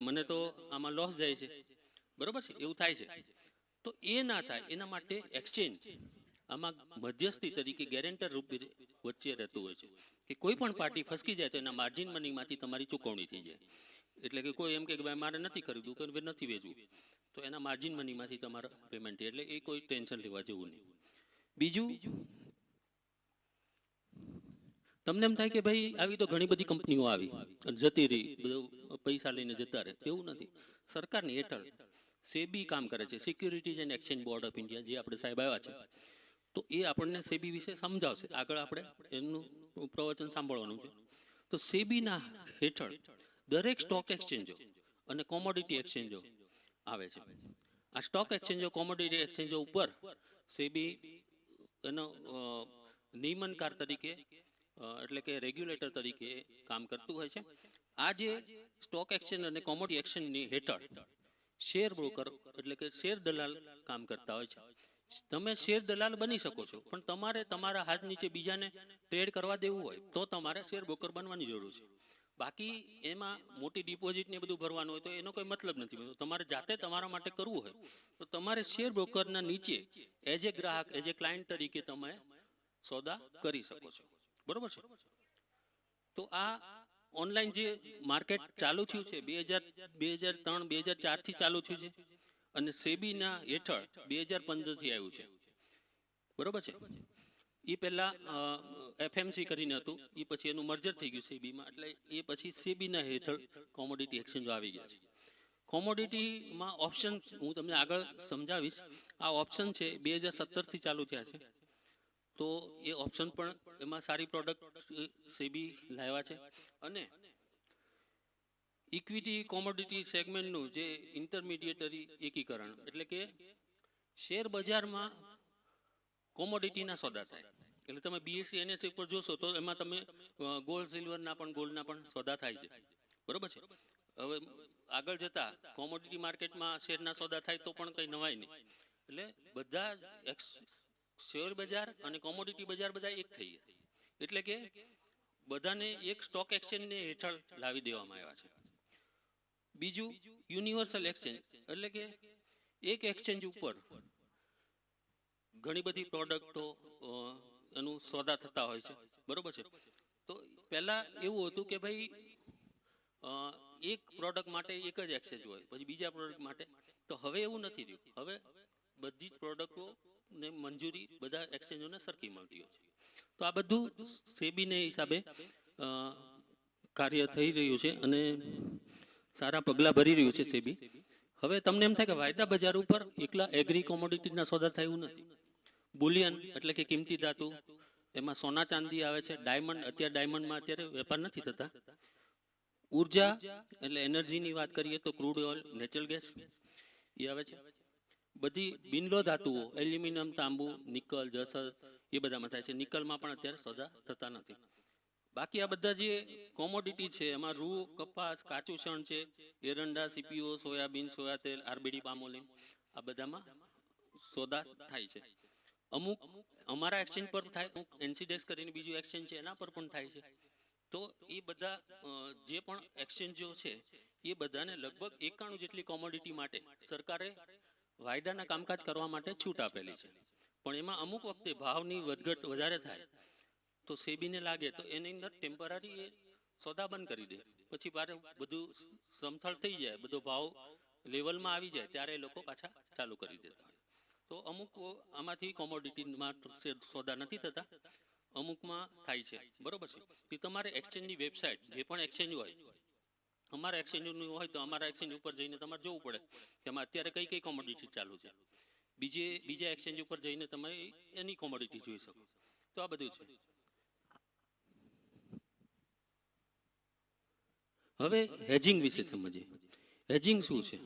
મને તો આમાં લોસ જાય છે, બરોબર છે, એવું થાય છે. તો એ ના થાય એના માટે એક્સચેન્જ આમાં મધ્યસ્થી તરીકે ગેરેન્ટર રૂપે વચ્ચે રહેતું હોય છે કે કોઈ પણ પાર્ટી ફસકી જાય તો એના માર્જિન મનીમાંથી તમારી ચૂકવણી થઈ જાય. એટલે કે કોઈ એમ કે ભાઈ મારે નથી ખરીદવું કે નથી વેચવું, તો એના માર્જિન મનીમાંથી તમારા પેમેન્ટ, એટલે એ કોઈ ટેન્શન લેવા જેવું નહીં. બીજું, તમને એમ થાય કે ભાઈ આવી તો ઘણી બધી કંપનીઓ આવી જતી રહી, બધું પૈસા લઈને જતા રહે, એવું નથી. સરકારની હેઠળ સેબી કામ કરે છે, securities and exchange board of India, જે આપણે સાહેબ આવ્યા છે, તો એ આપણને સેબી વિશે સમજાવશે. આગળ આપણે એમનું પ્રવચન સાંભળવાનું છે. તો સેબીના હેઠળ દરેક સ્ટોક એક્સચેન્જો અને કોમોડિટી એક્સચેન્જો આવે છે. આ સ્ટોક એક્સચેન્જો, કોમોડિટી એક્સચેન્જો ઉપર સેબી એનો નિયમનકાર તરીકે, એટલે કે રેગ્યુલેટર તરીકે કામ કરતું હોય છે. આ જે સ્ટોક એક્સચેન્જ અને કોમોડિટી એક્સચેન્જની હેઠળ શેર બ્રોકર એટલે કે શેર દલાલ કામ કરતા હોય છે. તમે શેર દલાલ બની શકો છો, પણ તમારે તમારા હાથ નીચે બીજાને ટ્રેડ કરવા દેવું હોય તો તમારે શેર બ્રોકર બનવાની જરૂર છે. બાકી એમાં મોટી ડિપોઝિટ ને બધું ભરવાનું હોય તો એનો કોઈ મતલબ નથી. તમારે જાતે તમારા માટે કરવું હોય તો તમારે શેર બ્રોકરના નીચે એઝ એ ગ્રાહક, એઝ એ ક્લાયન્ટ તરીકે તમે સોદા કરી શકો છો, બરોબર છે. તો આ ઓનલાઈન જે માર્કેટ ચાલુ થયું છે 2003 2004 થી ચાલુ થયું છે, અને સેબીના હેઠળ 2015 થી આવ્યું છે, બરોબર છે. એ પહેલા એફએમસી કરીને હતું, એ પછી એનું મર્જર થઈ ગયું સેબીમાં, એટલે એ પછી સેબીના હેઠળ કોમોડિટી એક્સચેન્જો આવી ગયા છે. કોમોડિટીમાં ઓપ્શન હું તમને આગળ સમજાવીશ. આ ઓપ્શન છે 2017 થી ચાલુ થયા છે. તો એ ઓપ્શન પણ એમાં સારી પ્રોડક્ટ સેબી લાવ્યા છે. અને ઇક્વિટી કોમોડિટી સેગમેન્ટનું જે ઇન્ટરમીડિયેટરી એકીકરણ, એટલે કે શેર બજારમાં કોમોડિટીના સોદા થાય. એટલે તમે બીએસસી એનએસસી ઉપર જોશો તો એમાં તમે ગોલ્ડ સિલ્વરના પણ, ગોલ્ડના પણ સોદા થાય છે, બરોબર છે. હવે આગળ જતા કોમોડિટી માર્કેટમાં શેરના સોદા થાય તો પણ કંઈ નવાય નહીં. એટલે બધા શેર બજાર અને કોમોડિટી બજાર બધા એક થઈ ગયા. એટલે કે બધાને એક સ્ટોક એક્સચેન્જને હેઠળ લાવી દેવામાં આવ્યા છે. બીજું, યુનિવર્સલ એક્સચેન્જ, એટલે કે એક એક્સચેન્જ ઉપર ઘણી બધી પ્રોડક્ટો એનું સોદા થતા હોય છે, બરોબર છે. તો પહેલા એવું હતું કે ભાઈ એક પ્રોડક્ટ માટે એક જ એક્સચેન્જ હોય, પછી બીજા પ્રોડક્ટ માટે. તો હવે એવું નથી રહ્યું. હવે બધી જ પ્રોડક્ટો ને મંજૂરી બધા એક્સચેન્જોને સરખી મળતી હોય છે. તો આ બધું સેબીને હિસાબે કાર્ય થઈ રહ્યું છે અને સારા પગલાં ભરી રહ્યું છે સેબી. હવે તમને એમ થાય કે વાયદા બજાર ઉપર એકલા એગ્રી કોમોડિટીના સોદા થાય એવું નથી. બુલિયન એટલે કે કિંમતી ધાતુ, એમાં સોના ચાંદી આવે છે. ડાયમંડ, અત્યારે ડાયમંડમાં અત્યારે વેપાર નથી થતા. ઉર્જા એટલે એનર્જીની વાત કરીએ તો ક્રૂડ ઓઇલ, નેચરલ ગેસ એ આવે છે. બધી બિનલો ધાતુઓ, એલ્યુમિનિયમ, તાંબુ, નિકલ, જસર, એ બધામાં થાય છે. નિકલમાં પણ અત્યારે સોદા થતા નથી. બાકી આ બધા જે કોમોડિટી છે એમાં રૂ, કપાસ, કાચું શણ છે, એરંડા, સીપીઓ, સોયાબીન, સોયા તેલ, આરબીડી, પામોલિન, આ બધામાં સોદા થાય છે. અમુક અમારા એક્સચેન્જ પર થાય, અમુક એનસીડેક્સ કરીને બીજું એક્સચેન્જ છે એના પર પણ થાય છે. તો એ બધા જે પણ એક્સચેન્જો છે એ બધાને લગભગ 91 જેટલી કોમોડિટી માટે સરકારે વાયદાના કામકાજ કરવા માટે છૂટ આપેલી છે. પણ એમાં અમુક વખતે ભાવની વધઘટ વધારે થાય તો સેબીને લાગે તો એની અંદર ટેમ્પરરી એ સોદા બંધ કરી દે. પછી બધું સમથળ થઈ જાય, બધો ભાવ લેવલમાં આવી જાય ત્યારે એ લોકો પાછા ચાલુ કરી દેતા હોય. તો અમુક આમાંથી કોમોડિટીમાં સોદા નથી થતા, અમુકમાં થાય છે, બરોબર છે. કે તમારે એક્સચેન્જની વેબસાઇટ, જે પણ એક્સચેન્જ હોય, અમારા એક્સચેન્જનું હોય તો અમારા એક્સચેન્જ ઉપર જઈને તમારે જોવું પડે કે એમાં અત્યારે કઈ કઈ કોમોડિટી ચાલુ છે. બીજા એક્સચેન્જ ઉપર જઈને તમે એની કોમોડિટી જોઈ શકો. તો આ બધું છે. હવે હેજિંગ વિશે સમજીએ. હેજિંગ શું છે?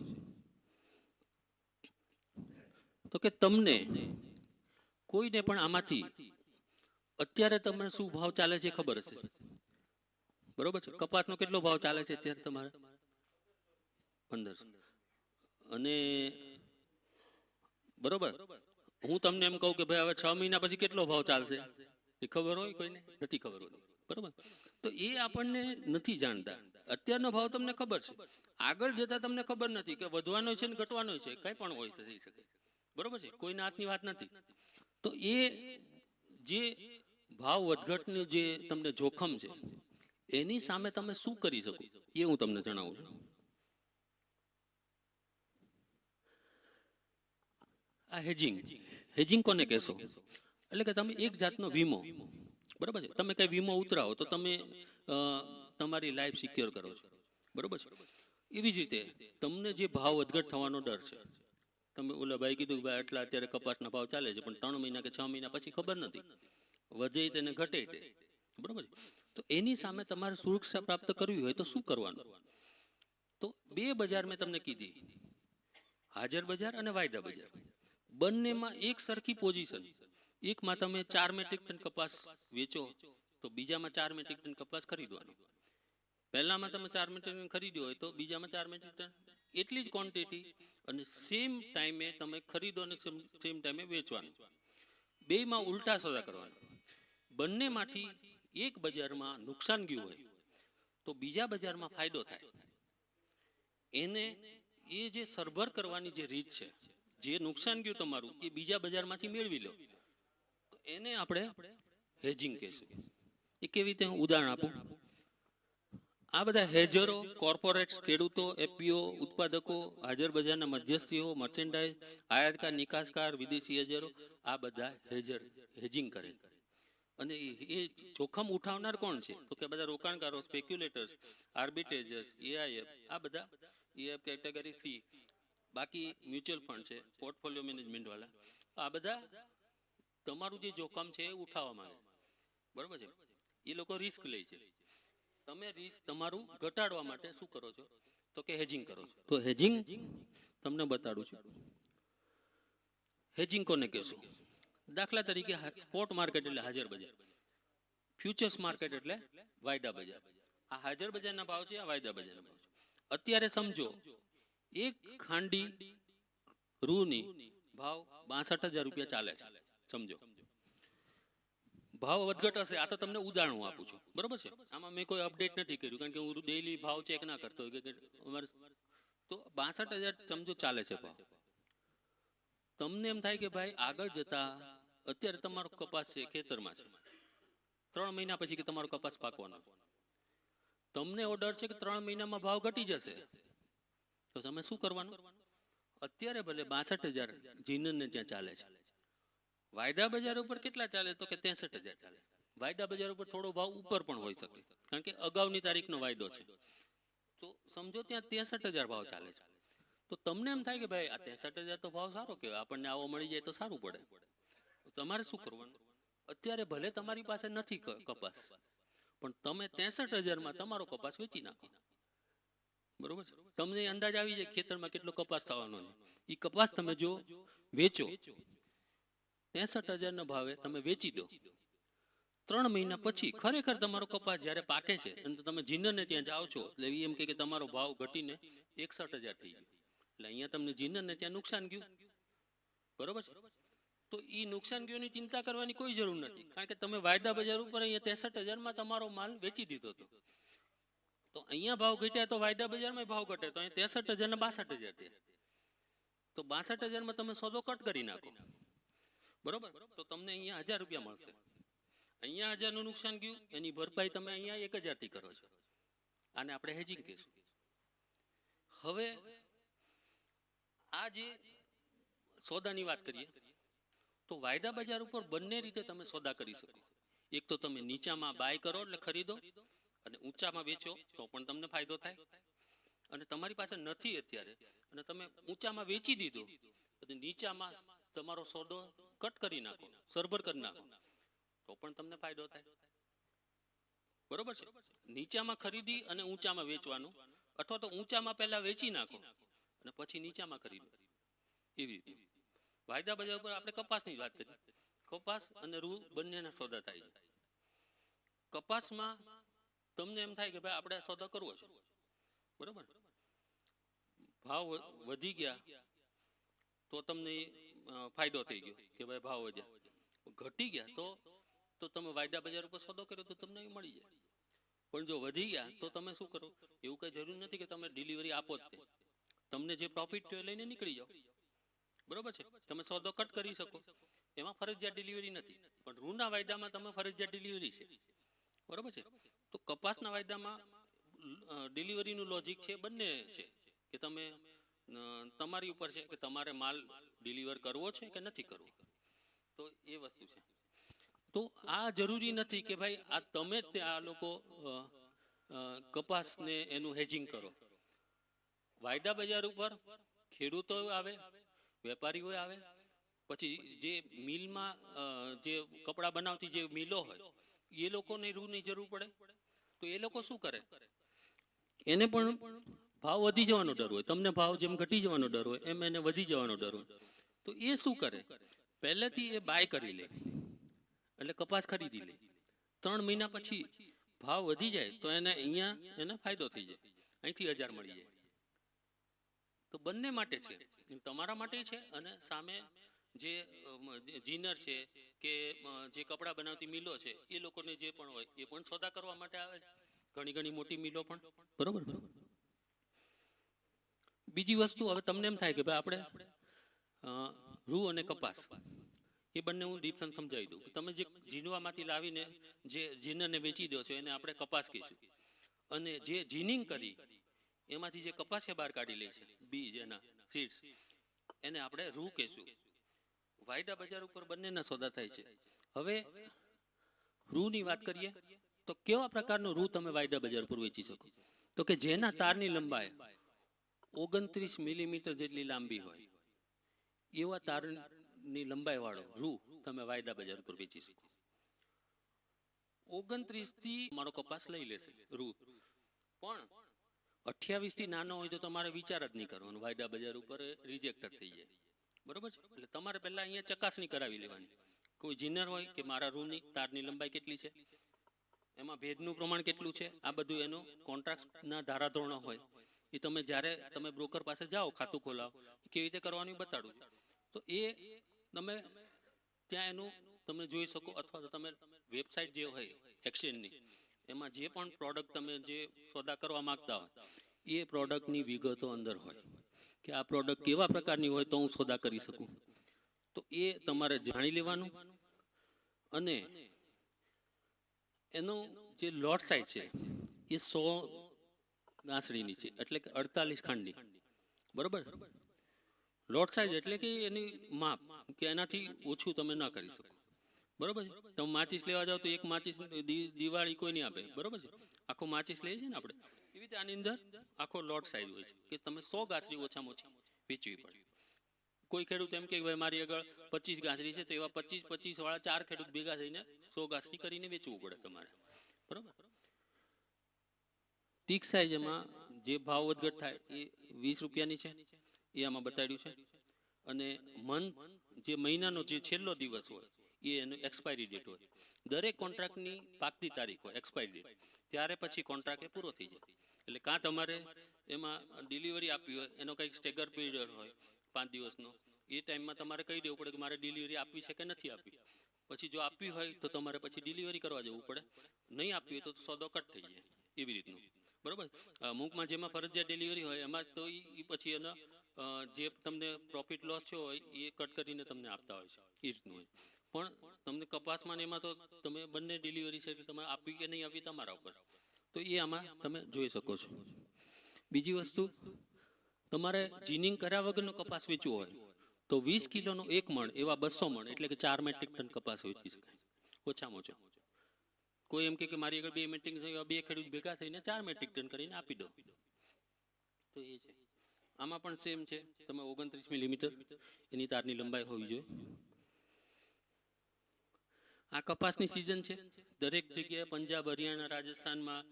તો કે તમને કોઈને પણ આમાંથી અત્યારે તમને શું ભાવ ચાલે છે ખબર હશે, બરોબર છે. કપાસનો કેટલો ભાવ ચાલે છે અત્યારે તમારે? 1500. અને બરોબર, હું તમને એમ કહું કે ભાઈ હવે 6 મહિના પછી કેટલો ભાવ ચાલશે, એ ખબર હોય કોઈને? નથી ખબર હોતી, બરોબર. તો એ આપણને નથી જાણતા. અત્યારનો ભાવ તમને ખબર છે, આગળ જતા તમને ખબર નથી કે વધવાનો છે ને ઘટવાનો છે, કંઈ પણ હોય થઈ શકે, બરોબર છે, કોઈના હાથની વાત નથી. તો એ જે ભાવ વધઘટનું જે તમને જોખમ છે એની સામે તમે શું કરી શકો એ હું તમને જણાવું છું. આ હેજિંગ, હેજિંગ કોને કહેશો? એટલે કે તમે એક જાતનો વીમો, બરોબર છે, તમે કઈ વીમો ઉતરાવો તો તમે તમારી લાઈફ સિક્યોર કરો છો, બરોબર છે. એવી જ રીતે તમને જે ભાવ વધઘટ થવાનો ડર છે, તમે ઓલા ભાઈ કીધું કે ભાઈ આટલા અત્યારે કપાસના ભાવ ચાલે છે પણ 3 મહિના કે 6 મહિના પછી ખબર નથી, વધે તેને ઘટે તે, બરોબર છે. તો એની સામે તમારે સુરક્ષા પ્રાપ્ત કરવી હોય તો શું કરવાનું? તો બે બજાર મેં તમને કીધી, હાજર બજાર અને વાયદા બજાર, બંનેમાં એક સરખી પોઝિશન. એકમાં તમે 4 મેટ્રિક ટન કપાસ વેચો તો બીજામાં 4 મેટ્રિક ટન કપાસ ખરીદવાનો. પહેલામાં તમે 4 મેટ્રિક ટન ખરીદ્યો હોય તો બીજામાં 4 મેટ્રિક ટન એટલી જ ક્વોન્ટિટી અને સેમ ટાઈમે તમે ખરીદો અને સેમ ટાઈમે વેચવાનું. બેમાં ઉલટા સોદા કરવાના. બંનેમાંથી એક બજારમાં નુકસાન ગયું હોય તો બીજા બજારમાં ફાયદો થાય. એને એ જે સરભર કરવાની જે રીત છે, જે નુકસાન ગયું તમારું એ બીજા બજારમાંથી મેળવી લો, તો એને આપણે હેજિંગ કહેશું. એ કેવી રીતે હું ઉદાહરણ આપું. આ બધા હેજરો, કોર્પોરેટ્સ, ખેડૂતો, એફપીઓ, ઉત્પાદકો, હાજર બજારના મધ્યસ્થીઓ, મર્ચેન્ડાઇઝ, આયાતકાર, નિકાસકાર, વિદેશી હેજરો, આ બધા હેજિંગ કરે. અને એ જોખમ ઉઠાવનાર કોણ છે? તો કે બધા રોકાણકારો, સ્પેક્યુલેટર્સ, આર્બિટ્રેજર્સ, એઆઈએફ, આ બધા એઆઈએફ કેટેગરી 3, બાકી મ્યુચ્યુઅલ ફંડ છે, પોર્ટફોલિયો મેનેજમેન્ટ વાળા, આ બધા તમારું જે જોખમ છે એ ઉઠાવવા માંગે, બરોબર છે. એ લોકો રિસ્ક લે છે. તમે રિસ્ક તમારું ઘટાડવા માટે શું કરો છો? તો કે હેજિંગ કરો છો. તો હેજિંગ તમને બતાડું છું. હેજિંગ કોને કહેશું? દાખલા તરીકે સ્પોટ માર્કેટ એટલે હાજર બજાર, ફ્યુચર્સ માર્કેટ એટલે વાયદા બજાર. આ હાજર બજારના ભાવ છે, આ વાયદા બજારના ભાવ છે. અત્યારે સમજો એક ખાંડી રૂની ભાવ 62,000 રૂપિયા ચાલે છે, સમજો. ભાવ વધઘટ હશે, આ તો તમને ઉદાહરણ આપું છું, બરોબર છે. આમાં મેં કોઈ અપડેટ નથી કર્યું કારણ કે હું ડેઈલી ભાવ ચેક ના કરતો હોય કે અમારે. તો 62,000 સમજો ચાલે છે ભાવ. તમને એમ થાય કે ભાઈ આગળ જતા અત્યારે તમારો કપાસ છે ખેતરમાં છે, 3 મહિના પછી કે તમારો કપાસ પાકવાનો, તમને ઓર્ડર છે કે 3 મહિનામાં ભાવ ઘટી જશે, તો તમે શું કરવાનું? અત્યારે ભલે 62,000 જીનને ત્યાં ચાલે છે, વાયદા બજાર ઉપર કેટલા ચાલે? તો કે 63,000 ચાલે. વાયદા બજાર ઉપર થોડો ભાવ ઉપર પણ હોઈ શકે કારણ કે અગાઉની તારીખનો વાયદો છે. તો સમજો ત્યાં 63,000 ભાવ ચાલે છે. તો તમને એમ થાય કે ભાઈ આ 63,000 તો ભાવ સારો કહેવાય, આપણને આવો મળી જાય તો સારું પડે. તમારે શું કરવાનું? અત્યારે ભલે તમારી પાસે નથી કપાસ, પણ તમે 63,000માં તમારો કપાસ વેચી નાખો, બરોબર છે. તમને અંદાજ આવી જાય ખેતરમાં કેટલો કપાસ થવાનો છે. એ કપાસ તમે જો વેચો 63,000 ના ભાવે તમે વેચી દો, 3 મહિના પછી ખરેખર તમારો કપાસ જ્યારે પાકે છે અને તમે જીનરને ત્યાં જાઓ છો એટલે એમ કે તમારો ભાવ ઘટીને 61,000 થઈ ગયો, એટલે અહીંયા તમને જીનરને ત્યાં નુકસાન ગયું, બરોબર છે. તો એ નુકસાન ગયોની ચિંતા કરવાની કોઈ જરૂર નથી કારણ કે તમે વાયદા બજાર ઉપર અહીંયા 63,000માં તમારો માલ વેચી દીધો હતો. તો અહીંયા ભાવ ઘટ્યા તો વાયદા બજારમાં ભાવ ઘટે, તો અહીંયા 63,000 ને 62,000 થયા. તો 62,000માં તમે સોદો કટ કરી નાખો, બરોબર. તો તમને અહીંયા 1,000 રૂપિયા મળશે. અહીંયા 1,000નું નુકસાન ગયું, એની ભરપાઈ તમે અહીંયા 1,000 થી કરો છો. આને આપણે હેજિંગ કહીશું. હવે આ જે સોદાની વાત કરીએ તો વાયદા બજાર ઉપર બંને રીતે તમે સોદા કરી શકો. એક તો તમે નીચામાં બાય કરો એટલે ખરીદો અને ઊંચામાં વેચો તો પણ તમને ફાયદો થાય. અને તમારી પાસે નથી અત્યારે અને તમે ઊંચામાં વેચી દીધો અને નીચામાં તમારો સોદો કટ કરી નાખો, સરભર કરી નાખો, તો પણ તમને ફાયદો થાય, બરોબર છે. નીચામાં ખરીદી અને ઊંચામાં વેચવાનું, અથવા તો ઊંચામાં પહેલા વેચી નાખો અને પછી નીચામાં ખરીદો, એવી રીતે. વાયદા બજાર ઉપર આપણે કપાસની વાત કરીએ. કપાસ અને રૂ બંનેના સોદા થાય છે. કપાસમાં તમને એમ થાય કે ભાઈ આપણે સોદો કરવો છે, બરોબર. ભાવ વધી ગયા તો તમને ફાયદો થઈ ગયો કે ભાઈ ભાવ વધ્યા. ઘટી ગયા તો તમે વાયદા બજાર ઉપર સોદો કર્યો તો તમને મળી જાય. પણ જો વધી ગયા તો તમે શું કરો, એવું કઈ જરૂર નથી કે તમે ડિલિવરી આપો જ તે, તમને જે પ્રોફિટ થયો લઈને નીકળી જાઓ, બરોબર છે. તમે સોદો કટ કરી શકો, એમાં ફરજિયાત ડિલિવરી નથી, પણ રૂના વાયદામાં તમે ફરજિયાત ડિલિવરી છે, બરોબર છે. તો કપાસના વાયદામાં ડિલિવરીનું લોજિક છે બંને છે, કે તમે તમારી ઉપર છે કે તમારે માલ ડિલિવર કરવો છે કે નથી કરવો, તો એ વસ્તુ છે. તો આ જરૂરી નથી કે ભાઈ આ તમે જ આ લોકો કપાસને એનું હેજિંગ કરો. વાયદા બજાર ઉપર ખેડૂતો આવે, વેપારીઓ આવે, પછી જે મિલમાં જે કપડાં બનાવતી જે મિલો હોય એ લોકોને રૂની જરૂર પડે, તો એ લોકો શું કરે, એને પણ ભાવ વધી જવાનો ડર હોય, તમને ભાવ જેમ ઘટી જવાનો ડર હોય એમ એને વધી જવાનો ડર હોય, તો એ શું કરે, પહેલેથી એ બાય કરી લે, એટલે કપાસ ખરીદી લે. 3 મહિના પછી ભાવ વધી જાય તો એને અહીંયા એને ફાયદો થઈ જાય, અહીંથી 1000 મળી જાય. તો બંને માટે છે, તમારા માટે છે અને સામે જે જીનર છે કે જે કપડાં બનાવતી મિલો છે એ લોકોને જે પણ હોય એ પણ સોદા કરવા માટે આવે છે, ઘણી મોટી મિલો પણ, બરોબર. બીજી વસ્તુ, હવે તમને એમ થાય કે ભાઈ આપણે રૂ અને કપાસ એ બંને હું ડિફરન્સ સમજાવી દઉં. તમે જે જીનવામાંથી લાવીને જે જીનરને વેચી દો છો એને આપણે કપાસ કહીશું, અને જે જીનિંગ કરી એમાંથી જે કપાસિયા બહાર કાઢી લે છે બીજ એના સીડ્સ, એને આપણે રૂ કહીશું. વાયદા બજાર ઉપર બંનેના સોદા થાય છે. હવે રૂની વાત કરીએ તો કેવા પ્રકારનો રૂ તમે વાયદા બજાર ઉપર વેચી શકો, તો કે જેના તારની લંબાઈ 29 મિલીમીટર જેટલી લાંબી હોય એવા તારની લંબાઈ વાળો રૂ તમે વાયદા બજાર ઉપર વેચી શકો. 29 થી મારો કપાસ લઈ લેશે રૂ, પણ 28 થી નાનો હોય તો તમારે વિચાર જ નહીં કરવાનો, વાયદા બજાર ઉપર રિજેક્ટ જ થઈ જાય, બરોબર છે. એટલે તમારે પહેલા અહીંયા ચકાસણી કરાવી લેવાની, કોઈ જીનર હોય કે મારા રૂની તારની લંબાઈ કેટલી છે, એમાં ભેજનું પ્રમાણ કેટલું છે, આ બધું એનું કોન્ટ્રાક્ટના ધારાધોરણો હોય એ તમે જ્યારે તમે બ્રોકર પાસે જાઓ ખાતું ખોલાવો કેવી રીતે કરવાનું બતાડું છું, તો એ તમે ત્યાં એનું તમે જોઈ શકો, અથવા તો તમે વેબસાઇટ જે હોય એક્સચેન્જની એમાં જે પણ પ્રોડક્ટ તમે જે સોદા કરવા માંગતા હોય એ પ્રોડક્ટની વિગતો અંદર હોય કે આ પ્રોડક્ટ કેવા પ્રકારની હોય તો હું સોદા કરી શકું, તો એ તમારે જાણી લેવાનું. અને એનો જે લોટ સાઇઝ છે એ 100 ગાંસડીની છે, એટલે કે 48 ખાંડની, બરોબર. લોટ સાઇઝ એટલે કે એની માપ, કે એનાથી ઓછું તમે ના કરી શકો, બરોબર છે. તમે માચીસ લેવા જાઓ તો એક માચીસ દિવાળી કોઈ નહીં આપે, બરોબર છે. આખો માચીસ લઈએ છીએ ને આપણે, એવી રીતે આની અંદર આખો લોટ સાઇઝ હોય છે કે તમે 100 ગાંસડી ઓછામાં ઓછી વેચવી પડે. કોઈ ખેડૂત એમ કે ભાઈ મારી આગળ 25 ગાંસડી છે તો એવા 25 વાળા 4 ખેડૂત ભેગા થઈને 100 ગાંસડી કરીને વેચવું પડે તમારે, બરોબર. ટીક સાઇઝ એમાં જે ભાવ વધઘટ થાય એ 20 રૂપિયાની છે, એ આમાં બતાડ્યું છે. અને મંથ જે મહિનાનો જે છેલ્લો દિવસ હોય એ એનું એક્સપાયરી ડેટ હોય, દરેક કોન્ટ્રાક્ટની પાકતી તારીખ હોય એક્સપાયરી ડેટ, ત્યારે પછી કોન્ટ્રાક્ટ એ પૂરો થઈ જાય. એટલે કાં તમારે એમાં ડિલિવરી આપવી હોય એનો કંઈક સ્ટેગર પીરિયડ હોય 5 દિવસનો, એ ટાઈમમાં તમારે કહી દેવું પડે કે મારે ડિલિવરી આપવી છે કે નથી આપવી. પછી જો આપવી હોય તો તમારે પછી ડિલિવરી કરવા જવું પડે, નહીં આપવી હોય તો સોદો કટ થઈ જાય, એવી રીતનું, બરોબર. અમુકમાં જેમાં ફરજિયાત ડિલિવરી હોય એમાં તો એ પછી એનો જે તમને પ્રોફિટ લોસ થયો હોય એ કટ કરીને તમને આપતા હોય છે, એ રીતનું હોય. પણ તમને કપાસમાં ને એમાં તો તમે બંને ડિલિવરી છે તમે આપવી કે નહીં આપવી તમારા ઉપર, તો એ આમાં તમે જોઈ શકો છો. બીજી વસ્તુ, તમારે જીનિંગ કર્યા વગરનો કપાસ વેચવો હોય તો 20 કિલોનો 1 મણ એવા 200 મણ એટલે કે 4 મેટ્રિક ટન કપાસ વેચી શકાય ઓછામાં ઓછો. કોઈ એમ કે મારી આગળ 2 મેટ્રિક થયા, 2 ખેડૂત ભેગા થઈને 4 મેટ્રિક ટન કરીને આપી દો, તો એ છે. આમાં પણ સેમ છે, તમે 29 મિલીમીટર એની તારની લંબાઈ હોવી જોઈએ. આ કપાસની સિઝન છે, દરેક જગ્યાએ પંજાબ, હરિયાણા, રાજસ્થાનમાં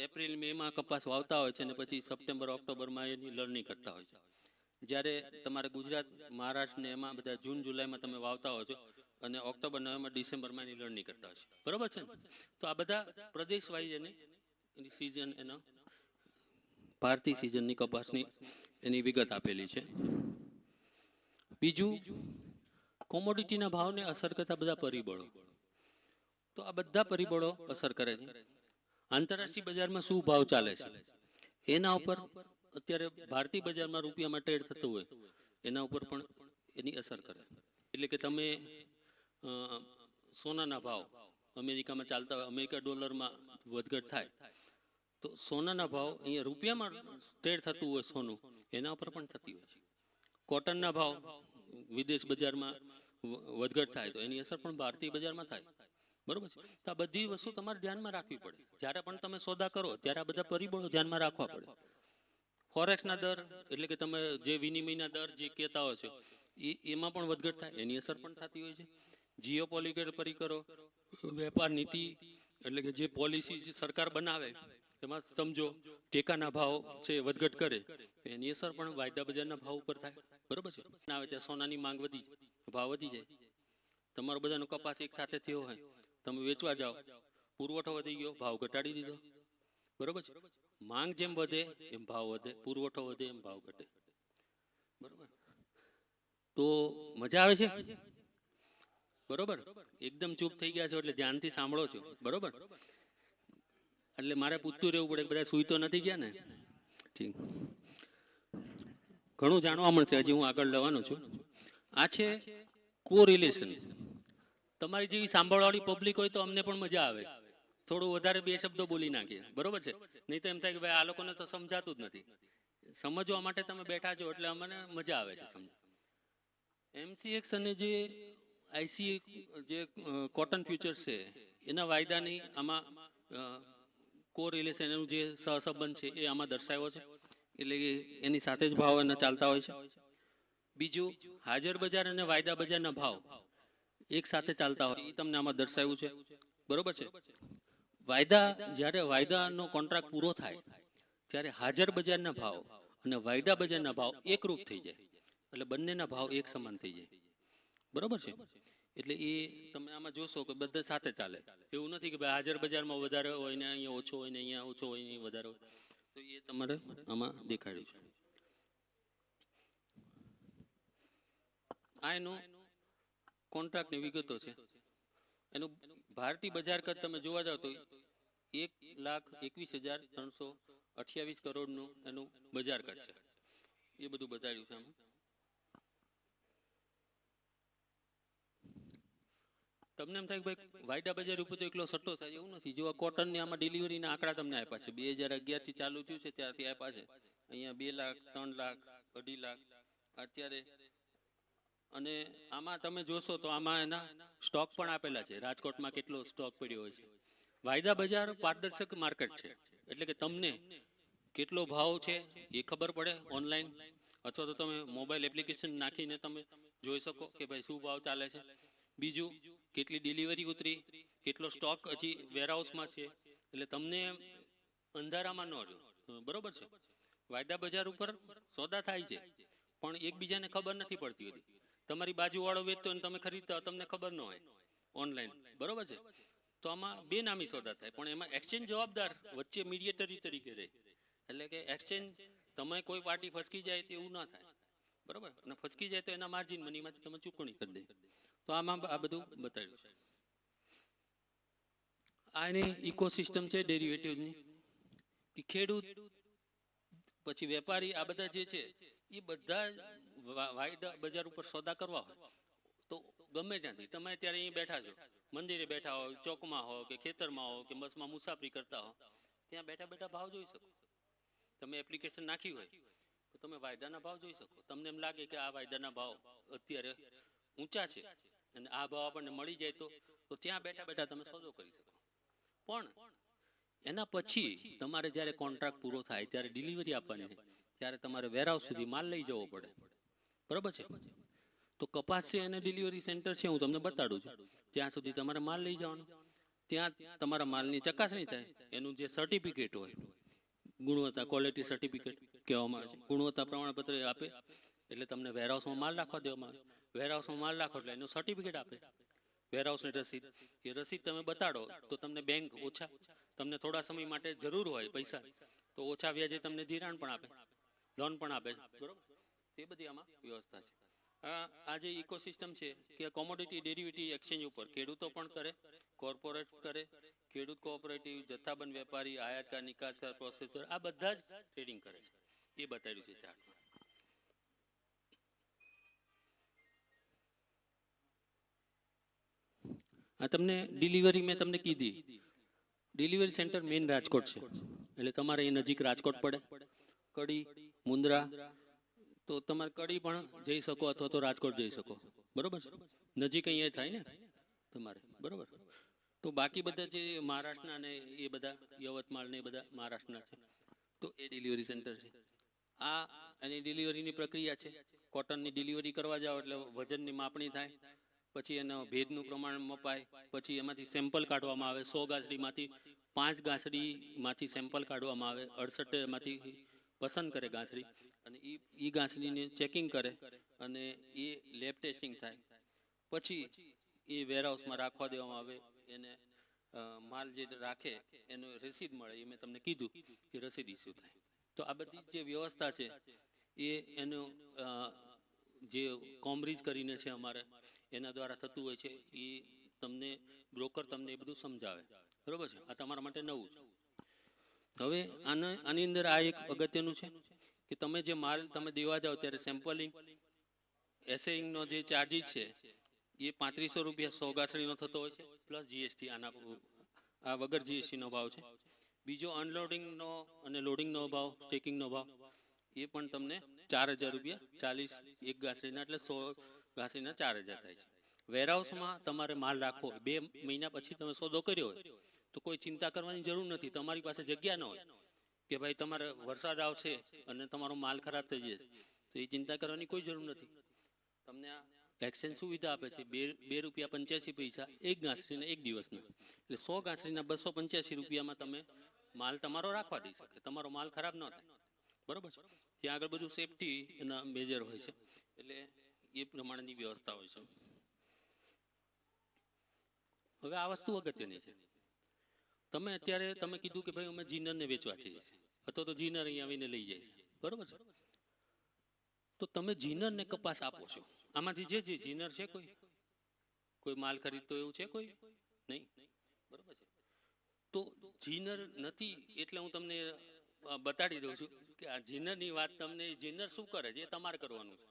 એપ્રિલ મે માં કપાસ વાવતા હોય છે અને પછી સપ્ટેમ્બર ઓક્ટોબરમાં એની લણણી કરતા હોય છે. જ્યારે તમારે ગુજરાત, મહારાષ્ટ્ર ને એમાં બધા જૂન જુલાઈમાં તમે વાવતા હોય છો અને ઓક્ટોબર નવેમ્બર ડિસેમ્બરમાં એની લણણી કરતા હોય છે, બરોબર છે ને. તો આ બધા પ્રદેશ વાઇઝ એની સિઝન, એનો ભારતીય સિઝનની કપાસની એની વિગત આપેલી છે. બીજું, કોમોડિટીના ભાવને અસર કરતા બધા પરિબળો, તો આ બધા પરિબળો અસર કરે છે. આંતરરાષ્ટ્રીય બજારમાં શું ભાવ ચાલે છે એના ઉપર અત્યારે ભારતીય બજારમાં રૂપિયામાં ટ્રેડ થતું હોય એના ઉપર પણ એની અસર કરે. એટલે કે તમે સોનાના ભાવ અમેરિકામાં ચાલતા હોય, અમેરિકા ડોલરમાં વધઘટ થાય તો સોનાના ભાવ અહીંયા રૂપિયામાં ટ્રેડ થતું હોય સોનું એના ઉપર પણ થતી હોય છે. કોટનના ભાવ વિદેશ બજારમાં વધઘટ થાય તો એની અસર પણ ભારતીય બજારમાં થાય. બરોબર છે. તો આ બધી વસ્તુ તમારે ધ્યાનમાં રાખવી પડે. જ્યારે પણ તમે સોદા કરો ત્યારે આ બધા પરિબળો ધ્યાનમાં રાખવા પડે. ફોરેક્સના દર એટલે કે તમે જે વિનિમયના દર જે કહેતા હોય છો એમાં પણ વધઘટ થાય એની અસર પણ થતી હોય છે. જીઓ પોલિટિકલ પરિકરો, વેપાર નીતિ એટલે કે જે પોલિસી સરકાર બનાવે એમાં સમજો ટેકાના ભાવ છે વધઘટ કરે એની અસર પણ વાયદા બજારના ભાવ ઉપર થાય. બરોબર છે. આવે ત્યાં સોનાની માંગ વધી ભાવ વધી જાય. તમારો બધાનો કપાસ એક સાથે થયો હોય, તમે વેચવા જાઓ, પુરવઠો વધી ગયો, ભાવ ઘટાડી દીધો. બરોબર છે. માંગ જેમ વધે એમ ભાવ વધે, પુરવઠો વધે એમ ભાવ ઘટે. બરોબર. તો મજા આવે છે? બરોબર. એકદમ ચૂપ થઈ ગયા છો એટલે ધ્યાનથી સાંભળો છો. બરોબર. એટલે મારે પૂછતું રહેવું પડે, બધા સુઈ તો નથી ગયા ને? ઠીક. ઘણું જાણવા મળશે, હજી હું આગળ લેવાનો છું. આ છે કોરિલેશન. તમારી જેવી સાંભળવાળી પબ્લિક હોય તો અમને પણ મજા આવે, થોડું વધારે બે શબ્દો બોલી નાખીએ. બરોબર છે. નહીં તો એમ થાય કે ભાઈ આ લોકોને તો સમજાતું જ નથી. સમજવા માટે તમે બેઠા છો એટલે અમને મજા આવે છે સમજ. MCX અને જે IC જે કોટન ફ્યુચર્સ છે એના વાયદાની આમાં કોરિલેશન એનું જે સહસંબંધ છે એ આમાં દર્શાવ્યો છે. એટલે કે એની સાથે જ ભાવ એના ચાલતા હોય છે. બીજું, હાજર બજાર અને વાયદા બજારના ભાવ એક સાથે ચાલતા હોય એ તમને આમાં દર્શાવ્યું છે. બરોબર છે. જ્યારે વાયદાનો કોન્ટ્રાક્ટ પૂરો થાય ત્યારે હાજર બજારના ભાવ અને વાયદા બજારના ભાવ એકરૂપ થઈ જાય, એટલે બંનેના ભાવ એક સમાન થઈ જાય. બરોબર છે. એટલે એ તમે આમાં જોશો કે બધા સાથે ચાલે. એવું નથી કે ભાઈ હાજર બજારમાં વધારે હોય ને અહીંયા ઓછો હોય ને અહીંયા ઓછો હોય ને વધારે હોય. તો એ તમારે આમાં દેખાડ્યું છે. આ એનું કોન્ટ્રાક્ટની વિગતો છે. એનું ભારતીય બજાર કદ તમે જોવા જાવ તો 1,21,328 કરોડનું એનું બજાર કદ છે. એ બધું બતાડ્યું છે આમાં. તમને એમ થાય કે ભાઈ વાયદા બજાર ઉપર તો એકલો સટ્ટો થાય, એવું નથી. જો આ કોટનની આમાં ડિલિવરીના આંકડા તમને આપ્યા છે, 2011 થી ચાલુ થયું છે ત્યારથી આપ્યા છે. અહીંયા 2 લાખ, 3 લાખ, 2.5 લાખ અત્યારે. અને આમાં તમે જોશો તો આમાં એના સ્ટોક પણ આપેલા છે, રાજકોટમાં કેટલો સ્ટોક પડ્યો હોય છે. વાયદા બજાર પારદર્શક માર્કેટ છે, એટલે કે તમને કેટલો ભાવ છે એ ખબર પડે ઓનલાઈન, અથવા તો તમે મોબાઈલ એપ્લિકેશન નાખીને તમે જોઈ શકો કે ભાઈ શું ભાવ ચાલે છે. બીજું, કેટલી ડિલિવરી ઉતરી, કેટલો સ્ટોક હજી વેરહાઉસમાં છે, એટલે તમને અંધારામાં ન રહ્યો. બરોબર છે. વાયદા બજાર ઉપર સોદા થાય છે પણ એકબીજાને ખબર નથી પડતી હોતી. તમારી બાજુવાળો વેચતો અને તમે ખરીદતા તમને ખબર ન હોય ઓનલાઈન. બરોબર છે. તો આમાં બે નામી સોદા થાય, પણ એમાં એક્સચેન્જ જવાબદાર વચ્ચે મીડિયેટરી તરીકે રહે. એટલે કે એક્સચેન્જ તમે કોઈ પાર્ટી ફસકી જાય તો એવું ના થાય. બરોબર. અને ફસકી જાય તો એના માર્જિન મનીમાંથી તમે ચૂકવણી કરી દે. તો આમાં આ બધું બતાવ્યું છે. આ એની ઇકોસિસ્ટમ છે ડેરિવેટિવ્સની. કે ખેડૂત પછી વેપારી આ બધા જે છે એ બધા વાયદા બજાર ઉપર સોદા કરવા હોય તો ગમે ત્યાંથી તમે અત્યારે અહીં બેઠા છો, મંદિરે બેઠા હો, ચોકમાં હો કે ખેતરમાં હો કે બસમાં મુસાફરી કરતા હો, ત્યાં બેઠા બેઠા ભાવ જોઈ શકો. તમે એપ્લિકેશન નાખી હોય તો તમે વાયદાના ભાવ જોઈ શકો. તમને એમ લાગે કે આ વાયદાના ભાવ અત્યારે ઊંચા છે અને આ ભાવ આપણને મળી જાય તો ત્યાં બેઠા બેઠા તમે સોદો કરી શકો. પણ એના પછી તમારે જ્યારે કોન્ટ્રાક્ટ પૂરો થાય ત્યારે ડિલિવરી આપવાની, ત્યારે તમારે વેરહાઉસ સુધી માલ લઈ જવો પડે. બરાબર છે. તો કપાસ છે એને ડિલિવરી સેન્ટર છે, હું તમને બતાડું છું. ત્યાં સુધી તમારે માલ લઈ જવાનો, ત્યાં તમારા માલની ચકાસણી થાય, એનું જે સર્ટિફિકેટ હોય, ગુણવત્તા ક્વોલિટી સર્ટિફિકેટ કહેવામાં આવે છે, ગુણવત્તા પ્રમાણપત્ર આપે. એટલે તમને વેરહાઉસમાં માલ રાખવા દેવામાં આવે. વેરહાઉસમાં માલ રાખો એટલે એનું સર્ટિફિકેટ આપે, વેરહાઉસની રસીદ. એ રસીદ તમે બતાડો તો તમને બેંક ઓછા, તમને થોડા સમય માટે જરૂર હોય પૈસા તો ઓછા વ્યાજે તમને ધિરાણ પણ આપે, લોન પણ આપે. બરોબર. એ બધી આમાં વ્યવસ્થા છે. આ જે ઇકોસિસ્ટમ છે કે કોમોડિટી ડેરિવેટિવ એક્સચેન્જ ઉપર ખેડૂતો પણ કરે, કોર્પોરેટ કરે, ખેડૂત કોઓપરેટિવ, જથ્થાબંધ વેપારી, આયાતકાર, નિકાસકાર, પ્રોસેસર, આ બધા જ ટ્રેડિંગ કરે છે. એ બતાવ્યું છે ચાર્ટમાં. આ તમને ડિલિવરી મેં તમને કીધી, ડિલિવરી સેન્ટર મેઇન રાજકોટ છે, એટલે તમારે એ નજીક રાજકોટ પડે. કડી, મુંદ્રા, તો તમારે કડી પણ જઈ શકો અથવા તો રાજકોટ જઈ શકો, બરોબર છે, નજીક અહીંયા થાય ને તમારે, બરોબર. તો બાકી બધા જે મહારાષ્ટ્રના ને એ બધા યવતમાળ ને એ બધા મહારાષ્ટ્રના છે, તો એ ડિલિવરી સેન્ટર છે. આ એની ડિલિવરીની પ્રક્રિયા છે. કોટનની ડિલિવરી કરવા જાઓ એટલે વજનની માપણી થાય, પછી એનો ભેજનું પ્રમાણ મપાય, પછી એમાંથી સેમ્પલ કાઢવામાં આવે. 100 ગાંસડીમાંથી 5 ગાંસડીમાંથી સેમ્પલ કાઢવામાં આવે. 68 એમાંથી પસંદ કરે ગાંસડી, અને એ ગાંસડીને ચેકિંગ કરે અને એ લેબ ટેસ્ટિંગ થાય. પછી એ વેરહાઉસમાં રાખવા દેવામાં આવે. એને માલ જે રાખે એનો રસીદ મળે, એ મેં તમને કીધું કે રસીદ ઇસ્યુ થાય. તો આ બધી જે વ્યવસ્થા છે એ એનું જે કોમરીજ કરીને છે અમારે, એના દ્વારા થતું હોય છે. એ તમને બ્રોકર તમને એ બધું સમજાવે, બરોબર છે. આ તમારા માટે નવું છે. હવે આની અંદર આ એક અગત્યનું છે કે તમે જે માલ તમે દેવા જાઓ ત્યારે સેમ્પલિંગ, એસેઇંગનો જે ચાર્જીસ છે એ 3500 રૂપિયા 100 ગાંસડીનો થતો હોય છે, પ્લસ જીએસટી. આ વગર જીએસટીનો ભાવ છે. બીજો અનલોડિંગનો અને લોડિંગનો ભાવ, સ્ટેકિંગનો ભાવ, એ પણ તમને 4000 રૂપિયા 40 એક ગાંસડીના, એટલે 100 ગાંસડીના 4000 થાય છે. વેરહાઉસમાં તમારે માલ રાખવો હોય, 2 મહિના પછી તમે સોદો કર્યો હોય તો કોઈ ચિંતા કરવાની જરૂર નથી. તમારી પાસે જગ્યા ન હોય કે ભાઈ તમારે વરસાદ આવશે અને તમારો માલ ખરાબ થઈ જશે, તો એ ચિંતા કરવાની કોઈ જરૂર નથી. તમને આ એક્સચેન્જ સુવિધા આપે છે. 2 રૂપિયા 85 પૈસા એક ગાંસડીના એક દિવસના, એટલે 100 ગાંસડીના 285 રૂપિયામાં તમે માલ તમારો રાખવા દઈ શકે, તમારો માલ ખરાબ ન થાય, બરોબર છે. ત્યાં આગળ બધું સેફટી એના મેજર હોય છે, એટલે એ પ્રમાણેની વ્યવસ્થા હોય છે. હવે આ વસ્તુ અગત્યની છે. તમે અત્યારે તમે કીધું કે ભાઈ અમે જીનરને વેચવા છીએ, અથવા તો જીનર અહીંયા આવીને લઈ જાય છે, બરોબર છે. તો તમે જીનરને કપાસ આપો છો, આમાંથી જે જીનર છે, કોઈ માલ ખરીદતો એવું છે કોઈ નહીં, બરોબર છે. તો જીનર નથી એટલે હું તમને બતાડી દઉં છું કે આ જીનરની વાત, તમને જીનર શું કરે છે એ તમારે કરવાનું છે,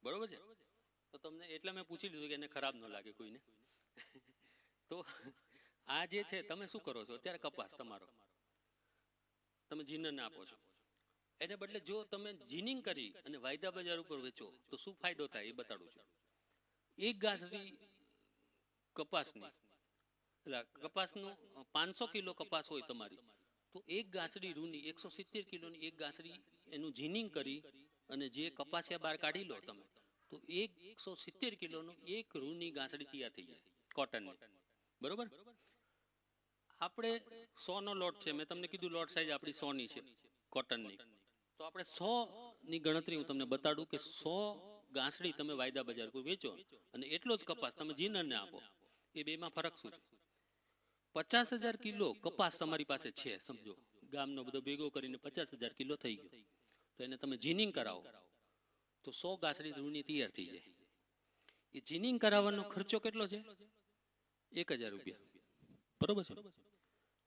બરોબર છે. તો તમને એટલે મેં પૂછી લીધું કે એને ખરાબ ન લાગે કોઈને. તો આ જે છે તમે શું કરો છો અત્યારે, કપાસ તમારો તમે જીનરને આપો છો, એને બદલે જો તમે જીનિંગ કરી અને વાયદા બજાર ઉપર વેચો તો શું ફાયદો થાય એ બતાડું છું. એક ગાંસડી કપાસની, એટલે કપાસનું 500 કિલો કપાસ હોય તમારી, તો એક ગાંસડી રૂની 170 કિલોની એક ગાંસડી એનું જીનિંગ કરી અને જે કપાસિયા બહાર કાઢી લો તમે, તો 170 કિલોનું એક રૂની ગાંસડી તૈયાર થઈ જાય કોટનની, બરોબર. આપણે 100 નો લોટ છે, મેં તમને કીધું લોટ સાઈઝ આપણી 100 ની છે કોટનની. તો આપણે 100 ની ગણતરી હું તમને બતાડું કે 100 ગાંસડી તમે વાયદા બજાર પર વેચો અને એટલો જ કપાસ તમે જીનરને આપો, એ બેમાં ફરક શું છે? 50,000 કિલો કપાસ તમારી પાસે છે, સમજો ગામનો બધો ભેગો કરીને 50,000 કિલો થઈ ગયો, તો એને તમે જીનિંગ કરાવો તો 100 ગાંસડી રૂની તૈયાર થઈ જાય. એ જીનિંગ કરાવવાનો ખર્ચો કેટલો છે? 1000 રૂપિયા, બરોબર છે.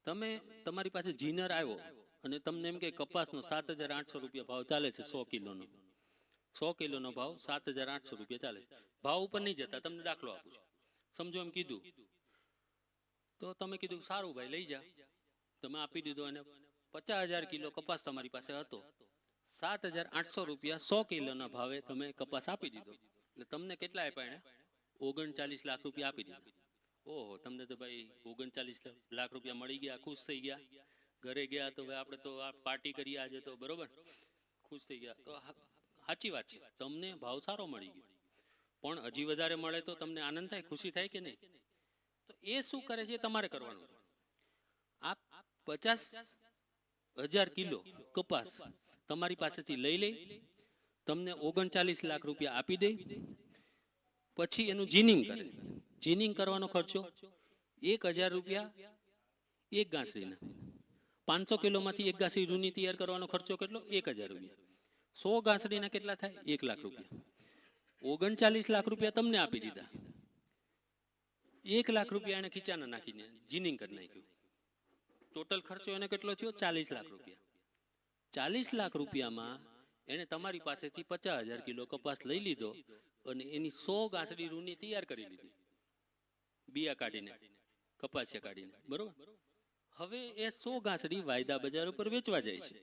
તમે તમારી પાસે જીનર આવ્યો અને તમને એમ કે કપાસનો 7,800 રૂપિયા ભાવ ચાલે છે, 100 કિલોનો, 100 કિલોનો ભાવ 7,800 રૂપિયા ચાલે છે. ભાવ ઉપર નહીં જતા, તમને દાખલો આપું છું, સમજો એમ કીધું, તો તમે કીધું સારું ભાઈ લઈ જા, તમે આપી દીધો, અને 50,000 કિલો કપાસ તમારી પાસે હતો, 7,800 રૂપિયા 100 કિલોના ભાવે તમે કપાસ આપી દીધો, એટલે તમને કેટલા આપ્યા એને? 39 લાખ રૂપિયા આપી દીધા. ઓહો, તમને તો ભાઈ 39 લાખ રૂપિયા મળી ગયા, ખુશ થઈ ગયા, ઘરે ગયા તો ભાઈ આપણે તો આ પાર્ટી કરી આજે તો, બરોબર, ખુશ થઈ ગયા. તો સાચી વાત છે, તમને ભાવ સારો મળી ગયો, પણ હજી વધારે મળે તો તમને આનંદ થાય, ખુશી થાય કે નહીં? તો એ શું કરે છે તમારે કરવાનું. આ 50,000 કિલો કપાસ તમારી પાસેથી લઈ તમને 39 લાખ રૂપિયા આપી દે, પછી એનું જીનિંગ કરે. જીનિંગ કરવાનો ખર્ચો 1000 રૂપિયા એક ગાંસડીના, 500 કિલોમાંથી એક ગાંસડી રૂની તૈયાર કરવાનો ખર્ચો કેટલો? 1000 રૂપિયા. 100 ગાંસડીના કેટલા થાય? 1 લાખ રૂપિયા. 39 લાખ રૂપિયા તમને આપી દીધા, 1 લાખ રૂપિયા એને ખીચાના નાખીને જીનિંગ કરી નાખ્યું. ટોટલ ખર્ચો એને કેટલો થયો? 40 લાખ રૂપિયા. 40 લાખ રૂપિયામાં એને તમારી પાસેથી 50,000 કિલો કપાસ લઈ લીધો અને એની 100 ગાંસડી રૂની તૈયાર કરી લીધી, બિયા કાઢીને, કપાસિયા કાઢીને, બરોબર. હવે એ 100 ગાંસડી વાયદા બજાર ઉપર વેચવા જાય છે.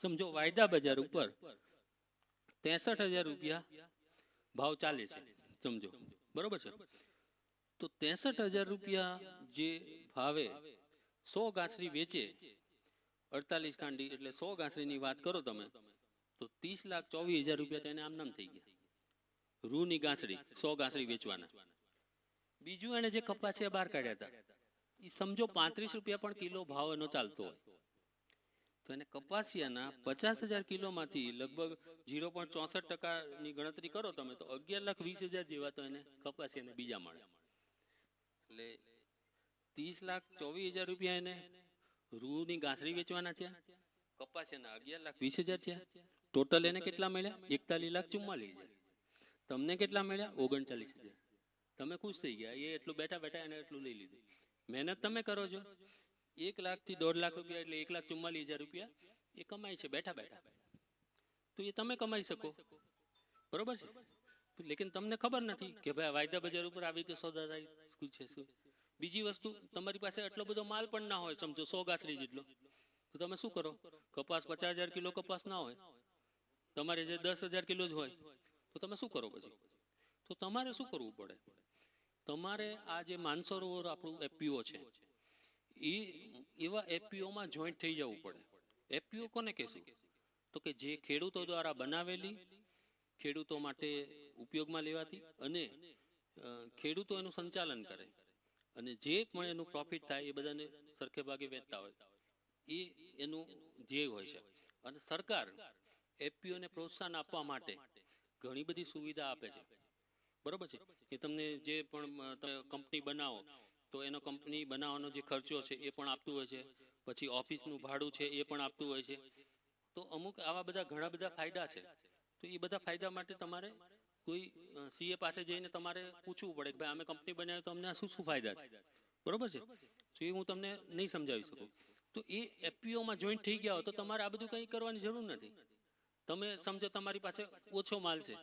સમજો વાયદા બજાર ઉપર 63,000 રૂપિયા ભાવ ચાલે છે, સમજો, બરોબર છે. તો 63,000 રૂપિયા જે ભાવે 100 ગાંસડી વેચે, 48 કાંડી એટલે 100 ગાંસડીની વાત કરો તમે, તો 30,24,000 રૂપિયા તેને આમ નામ થઈ ગયા, રૂની ગાંસડી 100 ગાંસડી વેચવાના. બીજું એને જે કપાસિયા બહાર કાઢ્યા હતા એ સમજો 35 રૂપિયા પણ કિલો ભાવ એનો ચાલતો હોય, તો એને કપાસિયાના 50,000 કિલોમાંથી લગભગ 0.64% ગણતરી કરો તમે, તો 11,20,000 જેવા તો એને કપાસિયાને બીજા મળે. એટલે 30,24,000 રૂપિયા એને રૂની ગાંસડી વેચવાના થયા, કપાસિયાના 11,20,000 થયા. ટોટલ એને કેટલા મળ્યા? 41,44,000. તમને કેટલા મળ્યા? 39,000. તમે ખુશ થઈ ગયા, એ એટલું બેઠા બેઠા એને એટલું લઈ લીધું. મહેનત તમે કરો છો, 1 લાખ થી 1.5 લાખ રૂપિયા એટલે 1,44,000 રૂપિયા એ કમાય છે બેઠા બેઠા, તો એ તમે કમાઈ શકો, બરોબર છે. લેકિન તમને ખબર નથી કે ભાઈ વાયદા બજાર ઉપર આવી રીતે સોદા થાય છે શું. બીજી વસ્તુ, તમારી પાસે એટલો બધો માલ પણ ના હોય, સમજો 100 ગાંસડી જેટલો, તો તમે શું કરો? કપાસ 50,000 કિલો કપાસ ના હોય, તમારે જે 10,000 કિલો જ હોય, તો તમે શું કરો પછી? તો તમારે શું કરવું પડે? તમારે આ જે માનસરોવર આપણું એફપીઓ છે એ એવા એફપીઓમાં જોઈન્ટ થઈ જવું પડે. એફપીઓ કોને કહેશું? તો કે જે ખેડૂતો દ્વારા બનાવેલી, ખેડૂતો માટે ઉપયોગમાં લેવાતી અને ખેડૂતો એનું સંચાલન કરે અને જે પણ એનું પ્રોફિટ થાય એ બધાને સરખે ભાગે વેચતા હોય, એ એનું ધ્યેય હોય છે. અને સરકાર એફપીઓને પ્રોત્સાહન આપવા માટે ઘણી બધી સુવિધા આપે છે, બરોબર છે. કે તમને જે પણ તમે કંપની બનાવો તો એનો કંપની બનાવવાનો જે ખર્ચો છે એ પણ આપતું હોય છે, પછી ઓફિસનું ભાડું છે એ પણ આપતું હોય છે. તો અમુક આવા બધા ઘણા બધા ફાયદા છે. તો એ બધા ફાયદા માટે તમારે કોઈ સીએ પાસે જઈને તમારે પૂછવું પડે કે ભાઈ અમે કંપની બનાવી તો અમને આ શું શું ફાયદા છે, બરોબર છે. તો એ હું તમને નહીં સમજાવી શકું. તો એ એફપીઓમાં જોઈન્ટ થઈ ગયા હોય તો તમારે આ બધું કંઈ કરવાની જરૂર નથી. તમે સમજો તમારી પાસે ઓછો માલ છે,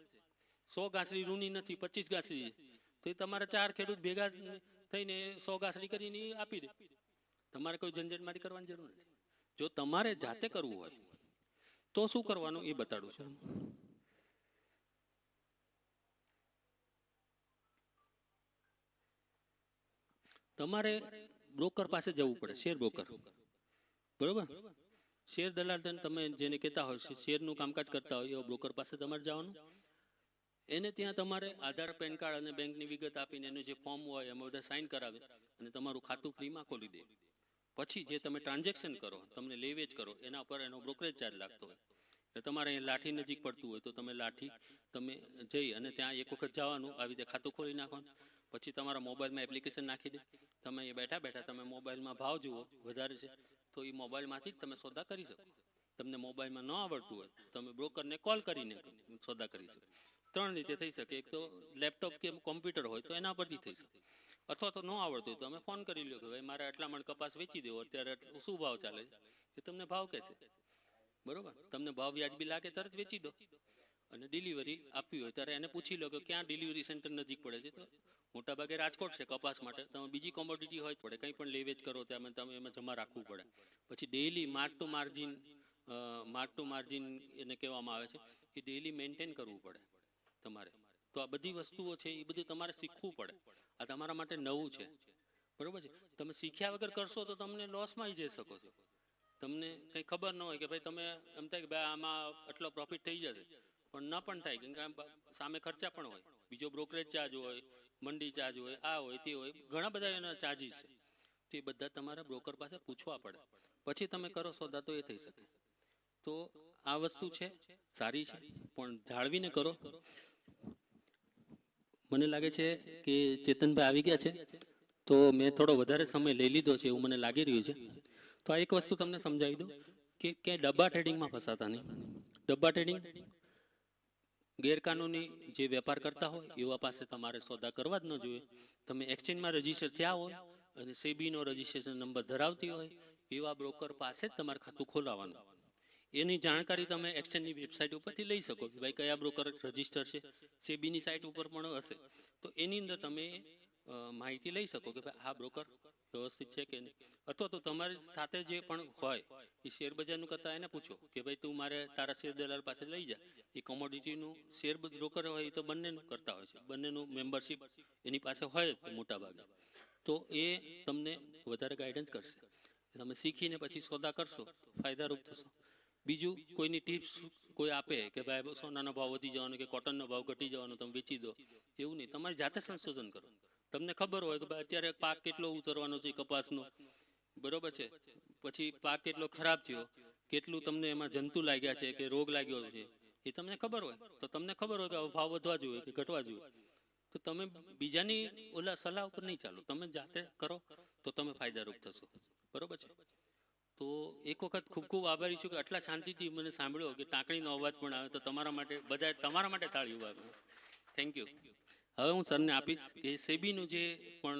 100 ગાંસડી રૂની નથી, 25 ગાંસડી, તો એ તમારા 4 ખેડૂત ભેગા થઈને 100 ગાંસડી કરીને આપી દે. તમારે કોઈ ઝંઝટમારી કરવાની જરૂર નથી. જો તમારે જાતે કરવું હોય તો શું કરવાનું એ બતાડું છું. તમારે બ્રોકર પાસે જવું પડે, શેર બ્રોકર, બરોબર. શેર દલાલ તમે જેને કહેતા હોય, શેરનું કામકાજ કરતા હોય એવા બ્રોકર પાસે તમારે જવાનું. એને ત્યાં તમારે આધાર, પેન કાર્ડ અને બેંકની વિગત આપીને એનું જે ફોર્મ હોય એમાં બધા સાઇન કરાવે અને તમારું ખાતું ફ્રીમાં ખોલી દે. પછી જે તમે ટ્રાન્ઝેક્શન કરો, તમને લે વેચ કરો, એના પર એનો બ્રોકરેજ ચાર્જ લાગતો હોય. એટલે તમારે અહીં લાઠી નજીક પડતું હોય તો તમે લાઠી તમે જઈ અને ત્યાં એક વખત જવાનું, આવી રીતે ખાતું ખોલી નાખવાનું. પછી તમારા મોબાઈલમાં એપ્લિકેશન નાખી દે, તમે એ બેઠા બેઠા તમે મોબાઈલમાં ભાવ જુઓ, વધારે છે તો એ મોબાઈલમાંથી જ તમે સોદા કરી શકો. તમને મોબાઈલમાં ન આવડતું હોય તમે બ્રોકરને કોલ કરીને સોદા કરી શકો. 3 રીતે થઈ શકે. એક તો લેપટોપ કે કોમ્પ્યુટર હોય તો એના પરથી થઈ શકે, અથવા તો ન આવડતું હોય તો તમે ફોન કરી લો કે ભાઈ મારે આટલા મણ કપાસ વેચી દેવો, અત્યારે શું ભાવ ચાલે છે, એ તમને ભાવ કહેશે, બરોબર. તમને ભાવ વ્યાજબી લાગે તરત વેચી દો. અને ડિલિવરી આપવી હોય ત્યારે એને પૂછી લો કે ક્યાં ડિલિવરી સેન્ટર નજીક પડે છે. તો મોટાભાગે રાજકોટ છે કપાસ માટે. તમે બીજી કોમોડિટી હોય પડે, કંઈ પણ લે વેચ કરો ત્યાં તમે એમાં જમા રાખવું પડે. પછી ડેઇલી માર્ક ટુ માર્જિન એને કહેવામાં આવે છે, એ ડેઇલી મેન્ટેન કરવું પડે તમારે. તો આ બધી વસ્તુઓ છે એ બધું તમારે શીખવું પડે. આ તમારા માટે નવું છે, બરોબર છે. તમે શીખ્યા વગર કરશો તો તમને લોસમાં જઈ શકો છો. તમને કંઈ ખબર ન હોય કે ભાઈ તમે એમ થાય કે ભાઈ આમાં આટલો પ્રોફિટ થઈ જશે, પણ ન પણ થાય, કેમ કે સામે ખર્ચા પણ હોય, બીજો બ્રોકરેજ ચાર્જ હોય, મંડી ચાર્જ હોય, આ હોય તે હોય, ઘણા બધા એના ચાર્જીસ છે. તો એ બધા તમારા બ્રોકર પાસે પૂછવા પડે, પછી તમે કરો સોદા તો એ થઈ શકે. તો આ વસ્તુ છે, સારી છે, પણ જાળવીને કરો. મને લાગે છે કે ચેતનભાઈ આવી ગયા છે, તો મેં થોડો વધારે સમય લઈ લીધો છે એવું મને લાગી રહ્યું છે. તો આ એક વસ્તુ તમને સમજાવી દઉં કે ક્યાંય ડબ્બા ટ્રેડિંગમાં ફસાતા નહીં. ડબ્બા ટ્રેડિંગ ગેરકાનૂની જે વેપાર કરતા હોય એવા પાસે તમારે સોદા કરવા જ ન જોઈએ. તમે એક્સચેન્જમાં રજીસ્ટર થયા હોય અને સેબીનો રજીસ્ટ્રેશન નંબર ધરાવતી હોય એવા બ્રોકર પાસે જ તમારે ખાતું ખોલાવવાનું. એની જાણકારી તમે એક્સચેન્જની વેબસાઇટ ઉપરથી લઈ શકો કે ભાઈ કયા બ્રોકર રજિસ્ટર છે. સેબીની સાઇટ ઉપર પણ હશે, તો એની અંદર તમે માહિતી લઈ શકો કે ભાઈ આ બ્રોકર વ્યવસ્થિત છે કે નહીં. અથવા તો તમારી સાથે જે પણ હોય એ શેર બજારનું કરતા એને પૂછો કે ભાઈ તું મારે તારા શેર દલાલ પાસે લઈ જા. એ કોમોડિટીનું શેર બ્રોકર હોય એ તો બંનેનું કરતા હોય છે, બંનેનું મેમ્બરશિપ એની પાસે હોય જ મોટા ભાગે. તો એ તમને વધારે ગાઈડન્સ કરશે. તમે શીખીને પછી સોદા કરશો તો ફાયદારૂપ થશો. બીજું કોઈની ટિપ્સ કોઈ આપે કે ભાઈ સોનાનો ભાવ વધી જવાનો કે કોટનનો ભાવ ઘટી જવાનો, તમે વેચી દો, એવું નહીં. તમારી જાતે સંશોધન કરો. તમને ખબર હોય કે ભાઈ અત્યારે પાક કેટલો ઉતરવાનો છે કપાસનો, બરોબર છે, પછી પાક કેટલો ખરાબ થયો, કેટલું તમને એમાં જંતુ લાગ્યા છે કે રોગ લાગ્યો છે, એ તમને ખબર હોય. તો તમને ખબર હોય કે હવે ભાવ વધવા જોઈએ કે ઘટવા જોઈએ, તો તમે બીજાની ઓલા સલાહ ઉપર નહીં ચાલો, તમે જાતે કરો તો તમે ફાયદારૂપ થશો. બરોબર છે. તો એક વખત ખૂબ ખૂબ આભારી છું કે આટલા શાંતિથી મને સાંભળ્યો કે ટાંકણીનો અવાજ પણ આવે તો તમારા માટે બધા તમારા માટે તાળીઓ આવે. Thank you. હવે હું સરને આપીશ કે સેબીનું જે પણ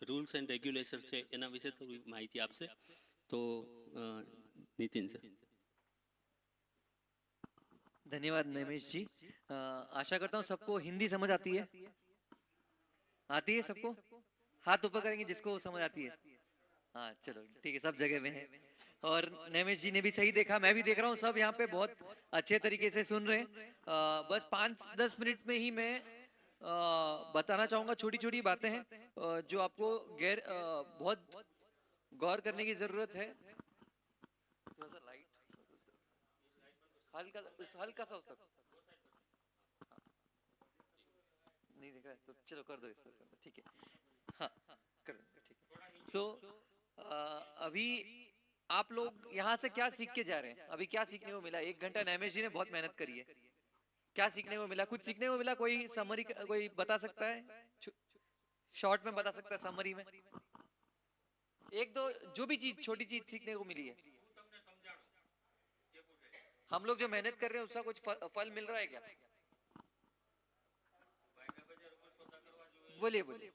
રૂલ્સ એન્ડ રેગ્યુલેશન છે એના વિશે થોડી માહિતી આપશે. તો नितिन सर. धन्यवाद नमेश जी. आशा करता हूँ सबको हिंदी समझ आती है. आती है सबको? हाथ ऊपर करेंगे जिसको समझ आती है. हाँ चलो ठीक है, सब जगह में है. और नमेश जी ने भी सही देखा, मैं भी देख रहा हूँ, सब यहाँ पे बहुत अच्छे तरीके से सुन रहे हैं. बस 5-10 मिनट में ही मैं बताना चाहूंगा छोटी छोटी बातें हैं जो आपको बहुत गौर करने की जरूरत है. थोड़ा सा लाइट हल्का सा उस तक नहीं दिख रहा है तो चलो कर दो, इस तरह कर दो, ठीक है. हाँ कर दो, ठीक है. तो अभी आप लोग यहाँ से क्या सीख के जा रहे हैं? अभी क्या सीखने को मिला? 1 घंटा नमेश जी ने बहुत मेहनत करी है. क्या सीखने को मिला? कुछ सीखने को मिला? कोई समरी कोई बता सकता है? शॉर्ट में बता सकता है, समरी में एक दो जो भी चीज, छोटी चीज सीखने को मिली है. हम लोग जो मेहनत कर रहे हैं उसका कुछ फल मिल रहा है क्या? बोलिए बोलिए.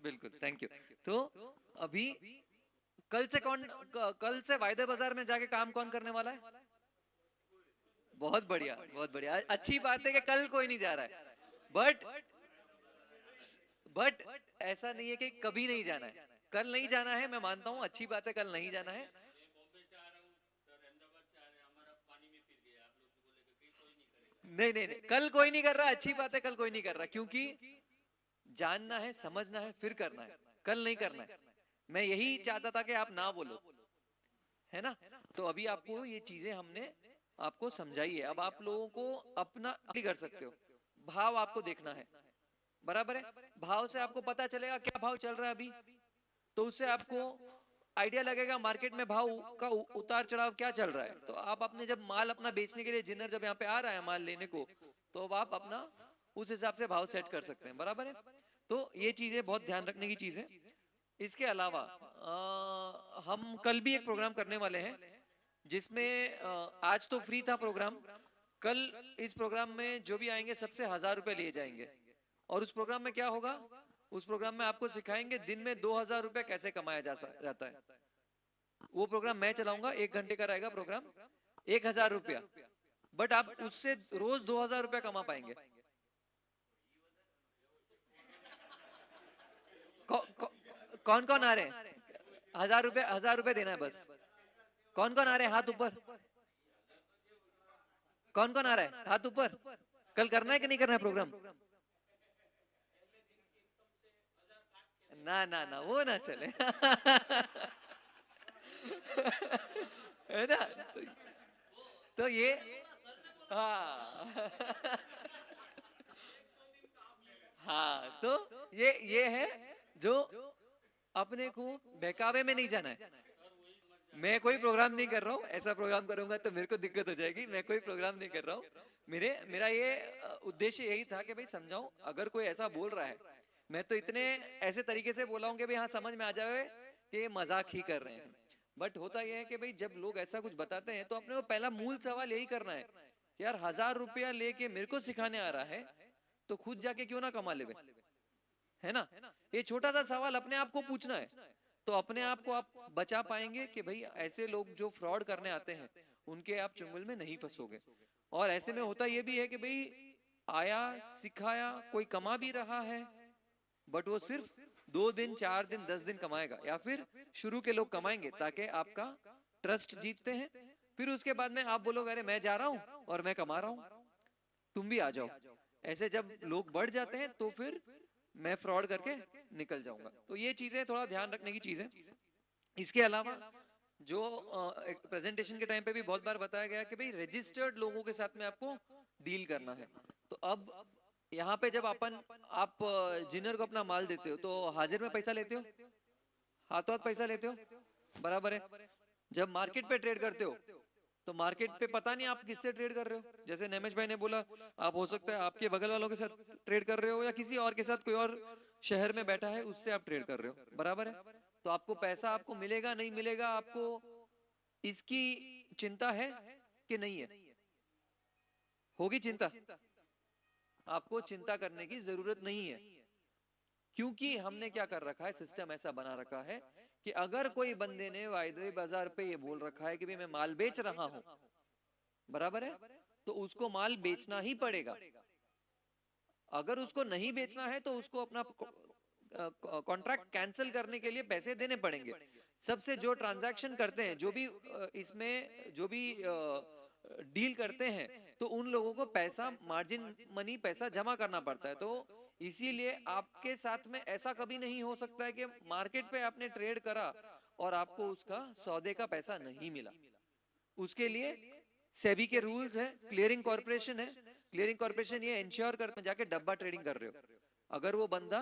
बिल्कुल, थैंक यू. तो अभी कल से वायदे बाजार में जाके काम कौन करने वाला है? बहुत बढ़िया, बहुत बढ़िया. अच्छी बात है कि कल कोई नहीं जा रहा है, बट ऐसा नहीं है कि कभी नहीं जाना है. कल नहीं जाना है, मैं मानता हूँ, अच्छी बात है, कल नहीं जाना है. नहीं नहीं नहीं, कल कोई नहीं कर रहा, अच्छी बात है, कल कोई नहीं कर रहा, क्योंकि जानना है, समझना है, फिर करना है. कल नहीं करना है. मैं यही चाहता था कि आप ना बोलो, है ना. तो अभी आपको ये चीजें हमने आपको समझाई है. अब आप लोगों को अपना कर सकते हो. भाव आपको देखना है, बराबर है. भाव से आपको पता चलेगा क्या भाव चल रहा है अभी, तो उससे आपको आइडिया लगेगा मार्केट में भाव का उतार चढ़ाव क्या चल रहा है. तो आप अपने जब माल अपना बेचने के लिए जिन्नर जब यहाँ पे आ रहा है माल लेने को, तो अब आप अपना उस हिसाब से भाव सेट कर सकते हैं, बराबर है. तो ये चीजें बहुत ध्यान रखने की चीज है. इसके अलावा हम कल भी एक प्रोग्राम करने वाले हैं जिसमें आज तो फ्री था प्रोग्राम. कल इस प्रोग्राम में जो भी आएंगे सबसे 1000 रुपए लिए जाएंगे. और उस प्रोग्राम में क्या होगा? उस प्रोग्राम में आपको सिखाएंगे दिन में 2000 रुपए कैसे कमाया जाता है. वो प्रोग्राम मैं चलाऊंगा, 1 घंटे का रहेगा प्रोग्राम. 1000 रुपया, बट आप उससे रोज 2000 रुपया कमा पाएंगे. कौन कौन आ रहे हैं? 1000 रुपए देना है बस. कौन कौन आ रहे हैं? हाथ ऊपर. कौन कौन आ रहा है? हाथ ऊपर. कल करना है कि नहीं करना है प्रोग्राम? ना ना ना, वो ना चले. है ना. तो ये हाँ. हाँ, तो ये है जो अपने को बहकावे में नहीं जाना है. मैं कोई प्रोग्राम नहीं कर रहा हूँ, ऐसा प्रोग्राम करूंगा तो मेरे को दिक्कत हो जाएगी. मैं कोई प्रोग्राम नहीं कर रहा हूँ. मेरा ये उद्देश्य यही था कि भाई समझाऊं, अगर कोई ऐसा बोल रहा है, मैं तो इतने ऐसे तरीके से बोला हूं कि भाई हाँ समझ में आ जाए कि ये मजाक ही कर रहे हैं। बट होता यह है कि भाई जब लोग ऐसा कुछ बताते हैं तो अपने को पहला मूल सवाल यही करना है कि यार 1,000 रुपया लेके मेरे को सिखाने आ रहा है तो खुद जाके क्यों ना कमा ले, है ना। ये छोटा सा सवाल अपने आप को पूछना है, तो अपने आप को आप बचा पाएंगे कि भाई ऐसे लोग जो फ्रॉड करने आते हैं उनके आप चुंगल में नहीं फंसोगे। और ऐसे में होता ये भी है कि भाई आया सिखाया कोई कमा भी रहा है, बट वो सिर्फ 2 दिन 4 दिन 10 दिन कमाएगा, या फिर शुरू के लोग कमाएंगे ताकि आपका ट्रस्ट जीतते हैं। फिर उसके बाद में आप बोलोगे अरे मैं जा रहा हूं और मैं कमा रहा हूं, तुम भी आ जाओ। ऐसे जब लोग बढ़ जाते हैं तो फिर मैं फ्रॉड करके निकल जाऊंगा। तो ये चीजें थोड़ा ध्यान रखने की चीज है। इसके अलावा जो प्रेजेंटेशन के टाइम पे भी बहुत बार बताया गया कि भाई रजिस्टर्ड लोगों के साथ में आपको डील करना है। तो अब यहाँ पे जब आप जिनर को अपना माल देते हो तो हाजिर में पैसा लेते हो, हाथों हाथ पैसा लेते हो, बराबर है। जब मार्केट पे ट्रेड करते हो तो मार्केट पे पता नहीं आप किससे ट्रेड कर रहे हो। जैसे नमेश भाई ने बोला आप हो सकता है आपके बगल वालों के साथ ट्रेड कर रहे हो या किसी और के साथ, कोई और शहर में बैठा है उससे आप ट्रेड कर रहे हो, बराबर है। तो आपको पैसा आपको मिलेगा नहीं मिलेगा, आपको इसकी चिंता है कि नहीं है? होगी चिंता? आपको चिंता करने की जरूरत नहीं है, क्योंकि हमने क्या कर रखा है, सिस्टम ऐसा बना रखा है कि अगर कोई बंदे ने वायदे बाजार पे ये बोल रखा है कि भाई मैं माल बेच रहा हूं, बराबर है, तो उसको माल बेचना ही पड़ेगा। अगर उसको नहीं बेचना है तो उसको अपना कॉन्ट्रैक्ट कैंसिल करने के लिए पैसे देने पड़ेंगे। सबसे जो ट्रांजैक्शन करते हैं, जो भी इसमें जो भी डील करते हैं, तो उन लोगों को पैसा मार्जिन मनी पैसा जमा करना पड़ता है। तो इसीलिए आपके साथ में ऐसा कभी नहीं हो सकता है कि मार्केट पे आपने ट्रेड करा और आपको उसका सौदे का पैसा नहीं मिला। उसके लिए सेबी के रूल्स है, क्लियरिंग कॉर्पोरेशन है। क्लियरिंग कॉर्पोरेशन ये इंश्योर करते जाके डब्बा ट्रेडिंग कर रहे हो, अगर वो बंदा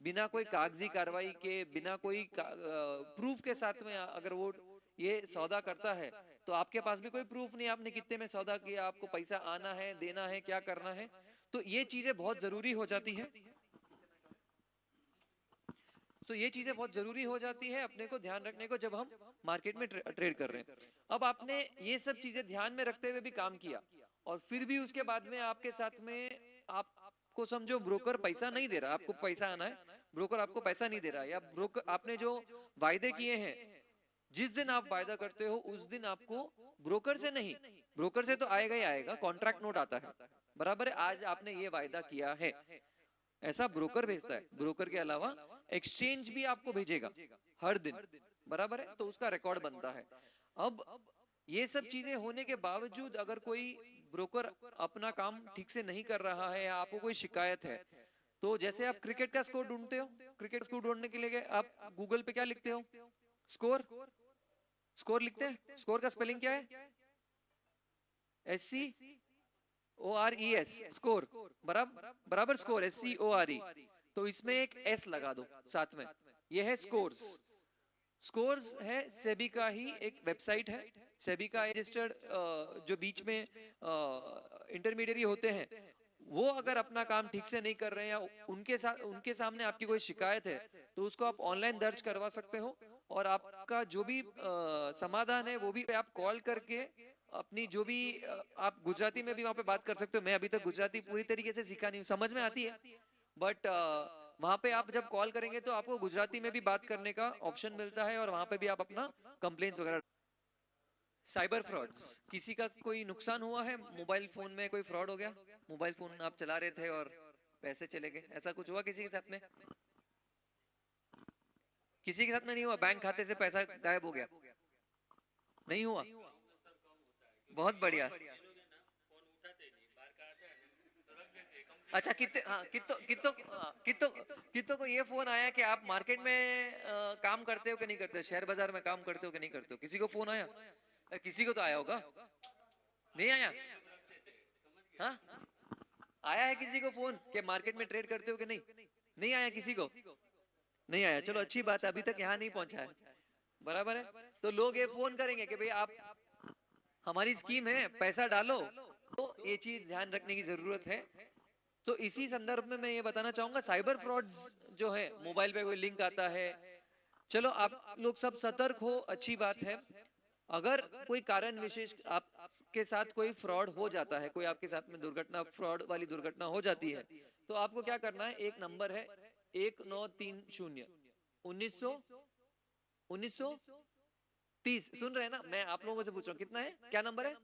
बिना कोई कागजी कार्रवाई के बिना कोई प्रूफ के साथ में अगर वो ये सौदा करता है, तो आपके पास भी कोई प्रूफ नहीं आपने कितने में सौदा किया, आपको पैसा आना है देना है क्या करना है, तो ये चीजें बहुत जरूरी हो जाती है। तो ये चीजें बहुत जरूरी हो जाती है अपने को ध्यान रखने को जब हम मार्केट में ट्रेड कर रहे हैं। अब आपने ये सब चीजें ध्यान में रखते हुए भी काम किया और फिर भी उसके बाद में आपके साथ में आपको समझो ब्रोकर पैसा नहीं दे रहा, आपको पैसा आना है, ब्रोकर आपको पैसा नहीं दे रहा, या ब्रोकर आपने जो वायदे किए हैं, जिस दिन आप वायदा करते हो उस दिन आपको ब्रोकर से नहीं, ब्रोकर से तो आएगा ही आएगा, कॉन्ट्रैक्ट नोट आता है, बराबर है। आज आपने ये वायदा किया है, ऐसा ब्रोकर भेजता है। ब्रोकर के अलावा एक्सचेंज भी आपको भेजेगा हर दिन, बराबर है, तो उसका रिकॉर्ड बनता है। अब ये सब चीजें होने के बावजूद अगर कोई ब्रोकर अपना काम ठीक से नहीं कर रहा है या आपको कोई शिकायत है, तो जैसे आप क्रिकेट का स्कोर ढूंढते हो, क्रिकेट स्कोर ढूंढने के लिए आप गूगल पे क्या लिखते हो? स्कोर। स्कोर लिखते हैं, स्कोर का स्पेलिंग क्या है? SCORES, स्कोर, बराबर बराबर, स्कोर SCORE। तो इसमें एक S लगा दो साथ में, ये है स्कोर्स। स्कोर्स है सेबी का ही एक वेबसाइट है, सेबी का रजिस्टर्ड जो बीच में इंटरमीडियरी होते हैं, वो अगर अपना काम ठीक से नहीं कर रहे हैं या उनके सामने आपकी कोई शिकायत है, तो उसको आप ऑनलाइन दर्ज करवा सकते हो और आपका जो भी समाधान है वो भी आप कॉल करके अपनी जो भी आप गुजराती में भी वहां पे बात कर सकते हो। मैं अभी तक गुजराती पूरी तरीके से सीखा नहीं हूँ, समझ में आती है, बट वहां पे आप जब कॉल करेंगे तो आपको गुजराती में भी बात करने का ऑप्शन मिलता है और वहां पे भी आप अपना कंप्लेंट्स वगैरह। साइबर फ्रॉड्स, किसी का कोई नुकसान हुआ है, मोबाइल फोन में कोई फ्रॉड हो गया, मोबाइल फोन आप चला रहे थे और पैसे चले गए, ऐसा कुछ हुआ किसी के साथ में? किसी के साथ में नहीं हुआ, बैंक खाते से पैसा गायब हो गया, नहीं हुआ? बहुत बढ़िया। अच्छा, कितने, हाँ, कितो कितो हाँ, कितो कितो को ये फोन आया कि आप मार्केट में काम करते हो कि नहीं करते हो, शेयर बाजार में काम करते हो कि नहीं करते हो? किसी को फोन आया? किसी को तो आया होगा, नहीं आया? हाँ, आया है किसी को फोन कि मार्केट में ट्रेड करते हो कि नहीं? नहीं आया किसी को, नहीं आया, चलो अच्छी बात है, अभी तक यहाँ नहीं पहुंचा है, बराबर है। तो लोग ये फोन करेंगे कि भाई आप, हमारी स्कीम है, पैसा डालो तो ये चीज ध्यान रखने की जरूरत है। तो इसी संदर्भ में मैं ये बताना चाहूंगा, साइबर फ्रॉड्स जो है, मोबाइल पे कोई लिंक आता है, चलो आप लोग सब सतर्क हो, अच्छी बात है। अगर कोई कारण विशेष आपके साथ कोई फ्रॉड हो जाता है, कोई आपके साथ में दुर्घटना, फ्रॉड वाली दुर्घटना हो जाती है, तो आपको क्या करना है, एक नंबर है 1930 1930, सुन रहे हैं ना, मैं आप लोगों से पूछ रहा हूँ कितना है, क्या नंबर है,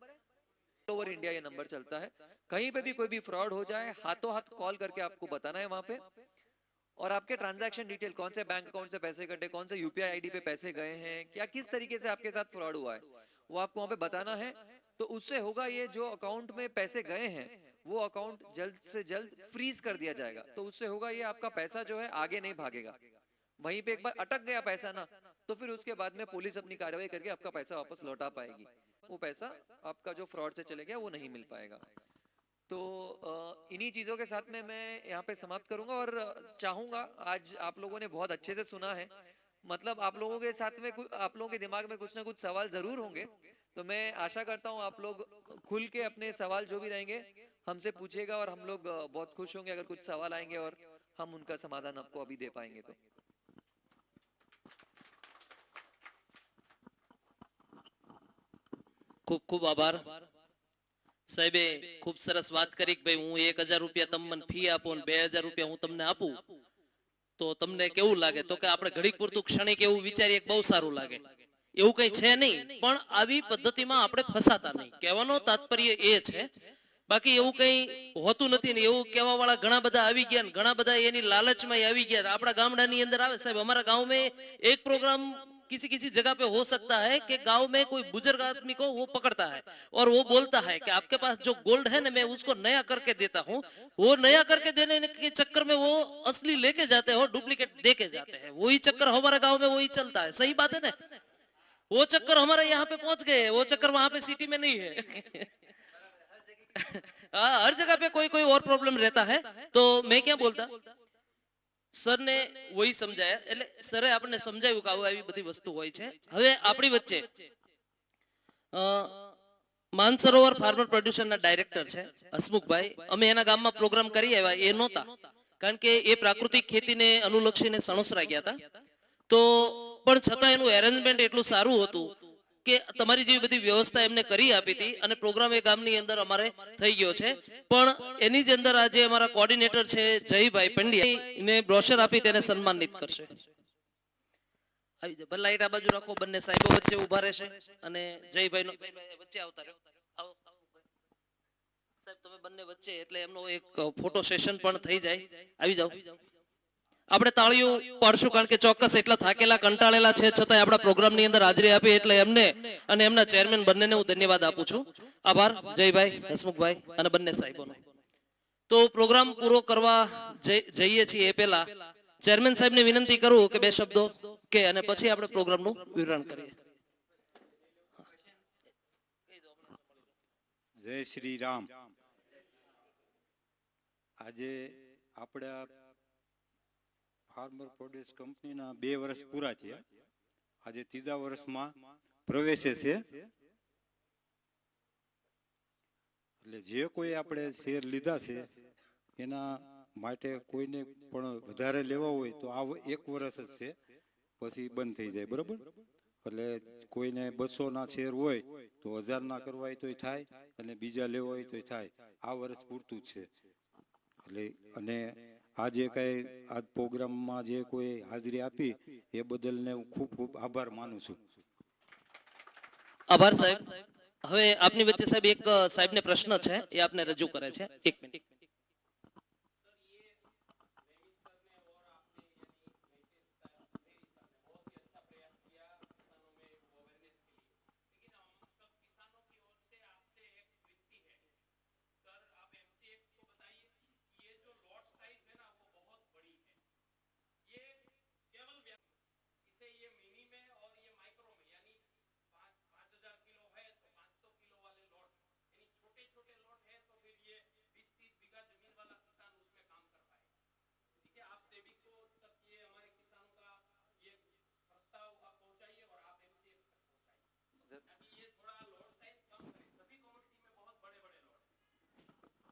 ओवर इंडिया ये नंबर चलता है। कहीं पे भी कोई भी फ्रॉड हो जाए, हाथों हाथ कॉल करके आपको बताना है वहां पे, और आपके ट्रांजैक्शन डिटेल, कौन से बैंक अकाउंट से पैसे कटे, कौन से यूपीआई आईडी पे पैसे गए हैं, क्या किस तरीके से आपके साथ फ्रॉड हुआ है, वो आपको वहां पे बताना है। तो उससे होगा, ये जो अकाउंट में पैसे गए हैं वो अकाउंट जल्द से जल्द फ्रीज कर दिया जाएगा। तो उससे होगा, ये आपका पैसा जो है आगे नहीं भागेगा। वहीं पे एक बार अटक गया पैसा ना, तो फिर उसके बाद में पुलिस अपनी कार्रवाई करके आपका पैसा वापस लौटा पाएगी। वो पैसा आपका जो फ्रॉड से चले गया वो नहीं मिल पाएगा। तो इन्हीं चीजों के साथ में मैं यहाँ पे समाप्त करूंगा, और चाहूंगा, आज आप लोगों ने बहुत अच्छे से सुना है, मतलब आप लोगों के साथ में आप लोगों के दिमाग में कुछ ना कुछ सवाल जरूर होंगे। तो मैं आशा करता हूँ आप लोग खुल के अपने सवाल जो भी रहेंगे हमसे पूछेगा, और हम लोग बहुत खुश होंगे अगर कुछ सवाल आएंगे और हम उनका समाधान आपको अभी दे पाएंगे तो। ખૂબ ખૂબ આભાર સાહેબે ખૂબ સરસ વાત કરી કે ભાઈ હું 1000 રૂપિયા તમને ફી આપો ને 2000 રૂપિયા હું તમને આપું તો તમને કેવું લાગે, તો કે આપણે ઘડીક પૂરતું ક્ષણિક એવું વિચારીએ બહુ સારું લાગે, એવું કઈ છે નહીં, પણ આવી પદ્ધતિમાં આપણે ફસાતા નહીં, કહેવાનો તાત્પર્ય એ છે। બાકી એવું કઈ હોતું નથી ને, એવું કહેવા વાળા ઘણા બધા આવી ગયા ને ઘણા બધા એની લાલચમાં આવી ગયા। આપણા ગામડાની અંદર આવે સાહેબ, અમારા गांव में एक प्रोग्राम किसी किसी जगह पे हो सकता है कि गांव में कोई बुजुर्ग आदमी को वो पकड़ता है और वो बोलता है कि आपके पास जो गोल्ड है ना, मैं उसको नया करके देता हूँ। वो नया करके देने के चक्कर में वो असली लेके जाते हैं और डुप्लीकेट दे के जाते हैं। वही चक्कर हमारे गांव में वही चलता है, सही बात है ना? वो चक्कर हमारे यहाँ पे पहुंच गए, वो चक्कर वहां पे सिटी में नहीं है। हाँ, हर जगह पे कोई कोई और प्रॉब्लम रहता है। तो मैं क्या बोलता, સર ને વહી સમજાયા, એટલે સરે આપણને સમજાવ્યું કે આવી બધી વસ્તુ હોય છે। હવે આપણી વચ્ચે માનસરોવર ફાર્મર પ્રોડ્યુસરના ડાયરેક્ટર છે હસમુખભાઈ। અમે એના ગામમાં પ્રોગ્રામ કરી આવ્યા, એ નહોતા, કારણ કે એ પ્રાકૃતિક ખેતીને અનુલક્ષીને સણોસરા ગયા હતા। તો પણ છતાં એનું એરેન્જમેન્ટ એટલું સારું હતું કે તમારી જેવી બધી વ્યવસ્થા એમને કરી આપી હતી અને પ્રોગ્રામ એ ગામની અંદર અમારે થઈ ગયો છે। પણ એની જ અંદર આજે અમારા કોઓર્ડિનેટર છે જયભાઈ પંડ્યા ને બ્રોશર આપી તેને સન્માનિત કરશે। આવી જાઓ, લાઈટ આ બાજુ રાખો, બંને સાહેબો વચ્ચે ઊભા રહેશે અને જયભાઈનો વચ્ચે આવતા રહ્યો। આવો સાહેબ, તમે બંને વચ્ચે, એટલે એમનો એક ફોટો સેશન પણ થઈ જાય। આવી જાઓ, આપણે તાળીઓ પાડશું, કારણ કે ચોક્કસ એટલા થાકેલા કંટાળેલા છે છતાં આપણા પ્રોગ્રામની અંદર હાજરી આપી, એટલે એમને અને એમના ચેરમેન બંનેને હું ધન્યવાદ આપું છું। આભાર જયભાઈ, હસમુખભાઈ અને બંને સાહેબોનો। તો પ્રોગ્રામ પૂરો કરવા જઈએ છીએ એ પહેલા ચેરમેન સાહેબને વિનંતી કરું કે બે શબ્દો કે, અને પછી આપણે પ્રોગ્રામનું વિવરણ કરીએ। જય શ્રી રામ। આજે આપણા ફાર્મર પ્રોડ્યુસ કંપનીના 2 વર્ષ પૂરા થયા, આજે 3જા વર્ષમાં પ્રવેશે છે। એટલે જે કોઈ આપણે શેર લીધા છે એના માટે કોઈને પણ વધારે લેવા હોય તો આ 1 વર્ષ જ છે, પછી બંધ થઈ જાય, બરોબર? એટલે કોઈને 200ના શેર હોય તો 1000ના કરવા હોય તોય થાય, અને બીજા લેવા હોય તોય થાય, આ વર્ષ પૂરતું જ છે। એટલે અને આજે કઈ આ પ્રોગ્રામમાં જે કોઈ હાજરી આપી એ બદલને હું ખૂબ ખૂબ આભાર માનું છું। આભાર સાહેબ। હવે આપની વચ્ચે સાહેબ એક સાહેબને પ્રશ્ન છે, એ આપને રજૂ કરે છે। 1 મિનિટ।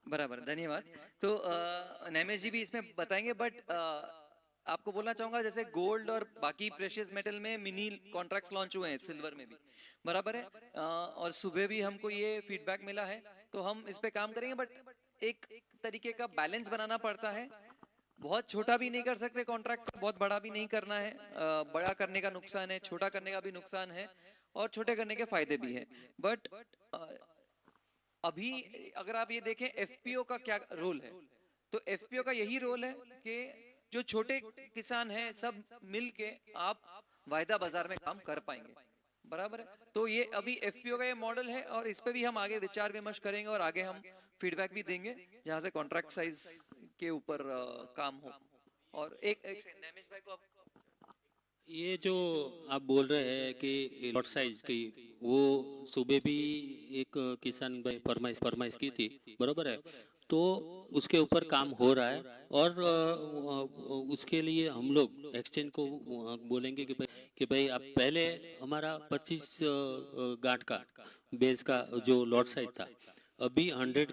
बराबर, धन्यवाद। तो नैमेश जी भी इसमें बताएंगे, बट आपको बोलना चाहूंगा जैसे गोल्ड और बाकी प्रेशियस मेटल में मिनी कॉन्ट्रैक्ट्स लॉन्च हुए हैं, सिल्वर में भी बराबर है। और सुबह भी हमको ये फीडबैक मिला है, तो हम इस पे काम करेंगे, बट एक तरीके का बैलेंस बनाना पड़ता है। बहुत छोटा भी नहीं कर सकते कॉन्ट्रैक्ट, बहुत बड़ा भी नहीं करना है। बड़ा करने का नुकसान है, छोटा करने का भी नुकसान है, और छोटे करने के फायदे भी है। बट अभी अगर आप ये देखें एफपीओ का क्या रोल है, तो एफपीओ का यही रोल है कि जो छोटे किसान हैं सब मिलके आप वायदा बाजार में काम कर पाएंगे, बराबर है। तो ये अभी एफपीओ का ये मॉडल है, और इस पे भी हम आगे विचार विमर्श करेंगे और आगे हम फीडबैक भी देंगे जहां से कॉन्ट्रैक्ट साइज के ऊपर काम हो। और एक सेकंड, नैमिष भाई को ये जो आप बोल रहे हैं कि लॉट साइज की, वो सुबह भी एक किसान भाई फरमाइश की थी, बरोबर है। तो उसके ऊपर काम हो रहा है, और उसके लिए हम लोग एक्सचेंज को बोलेंगे कि भाई आप पहले हमारा 25 गांठ का बेल्स का जो लॉट साइज था, अभी 100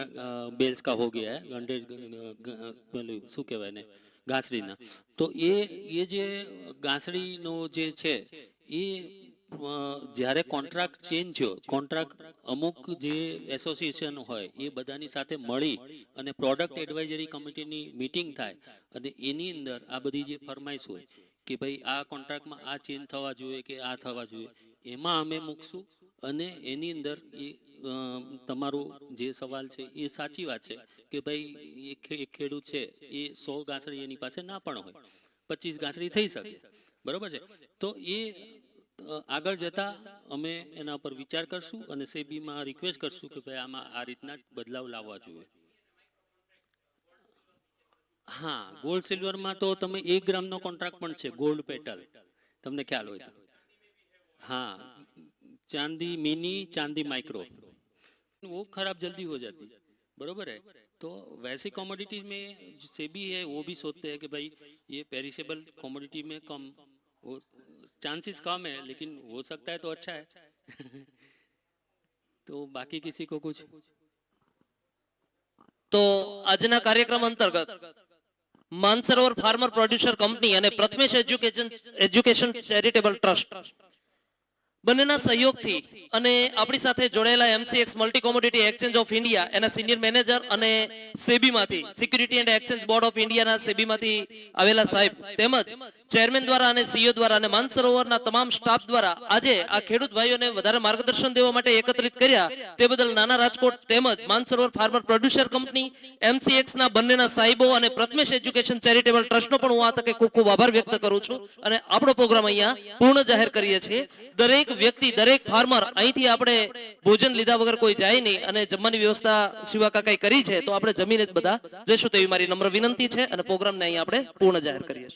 बेल्स का हो गया है, 100 શું કહેવાય ને ઘાસડીના। તો એ જે ઘાસડીનો જે છે એ જ્યારે કોન્ટ્રાક્ટ ચેન્જ થયો, કોન્ટ્રાક્ટ અમુક જે એસોસિએશન હોય એ બધાની સાથે મળી અને પ્રોડક્ટ એડવાઇઝરી કમિટીની મીટિંગ થાય, અને એની અંદર આ બધી જે ફરમાઈશ હોય કે ભાઈ આ કોન્ટ્રાક્ટમાં આ ચેન્જ થવા જોઈએ કે આ થવા જોઈએ, એમાં અમે મૂકશું। અને એની અંદર એ તમારો જે સવાલ છે એ સાચી વાત છે કે ભાઈ એક ખેડૂત છે એ 100 ગાંસડી એની પાસે ના પણ હોય, 25 ગાંસડી થઈ શકે, બરોબર છે। તો એ આગળ જતા અમે એના પર વિચાર કરશું અને સેબીમાં રિક્વેસ્ટ કરશું કે ભાઈ આમાં આ રીતના બદલાવ લાવવા જોઈએ। હા, ગોલ્ડ સિલ્વરમાં તો તમે 1 ગ્રામનો કોન્ટ્રાક્ટ પણ છે, ગોલ્ડ પેટલ, તમને ખ્યાલ હોય તો। हाँ, चांदी मिनी, चांदी माइक्रो, वो खराब जल्दी हो जाती है, बरोबर है। तो वैसी कमोडिटी में सेबी है वो भी सोचते हैं कि भाई ये पेरिसेबल कमोडिटी में कम, वो चांसेस कम है, लेकिन हो सकता है तो अच्छा है। तो बाकी किसी को कुछ? તો આજના કાર્યક્રમ અંતર્ગત માનસરોવર ફાર્મર પ્રોડ્યુસર કંપની અને પ્રથમેશ એજ્યુકેશન ચેરિટેબલ ટ્રસ્ટ બંનેના સહયોગથી અને આપણી સાથે જોડાયેલા MCX multi commodity exchange of India એના સિનિયર મેનેજર અને સેબીમાંથી security and exchange board of ઇન્ડિયાના સેબીમાંથી આવેલા સાહેબ તેમજ ચેરમેન દ્વારા અને સીઈઓ દ્વારા અને માનસરોવરના તમામ સ્ટાફ દ્વારા આજે આ ખેડૂત ભાઈઓને વધારે માર્ગદર્શન દેવા માટે એકત્રિત કર્યા, તે બદલ નાના રાજકોટ તેમજ Mansarovar farmer producer company, MCX ના બંનેના સાહેબો અને પ્રથમેશ એજ્યુકેશન ચેરિટેબલ ટ્રસ્ટનો પણ હું આ તકે ખૂબ ખૂબ આભાર વ્યક્ત કરું છું અને આપણો પ્રોગ્રામ અહીંયા પૂર્ણ જાહેર કરીએ છીએ। દરેક વ્યક્તિ, દરેક ફાર્મર અહીંથી આપણે ભોજન લીધા વગર કોઈ જાય નહીં, અને જમવાની વ્યવસ્થા શિવા કાકાએ કરી છે, તો આપણે જમીને જ બધા જઈશું તેવી મારી નમ્ર વિનંતી છે અને પ્રોગ્રામને અહીંયા આપણે પૂર્ણ જાહેર કરીએ છીએ।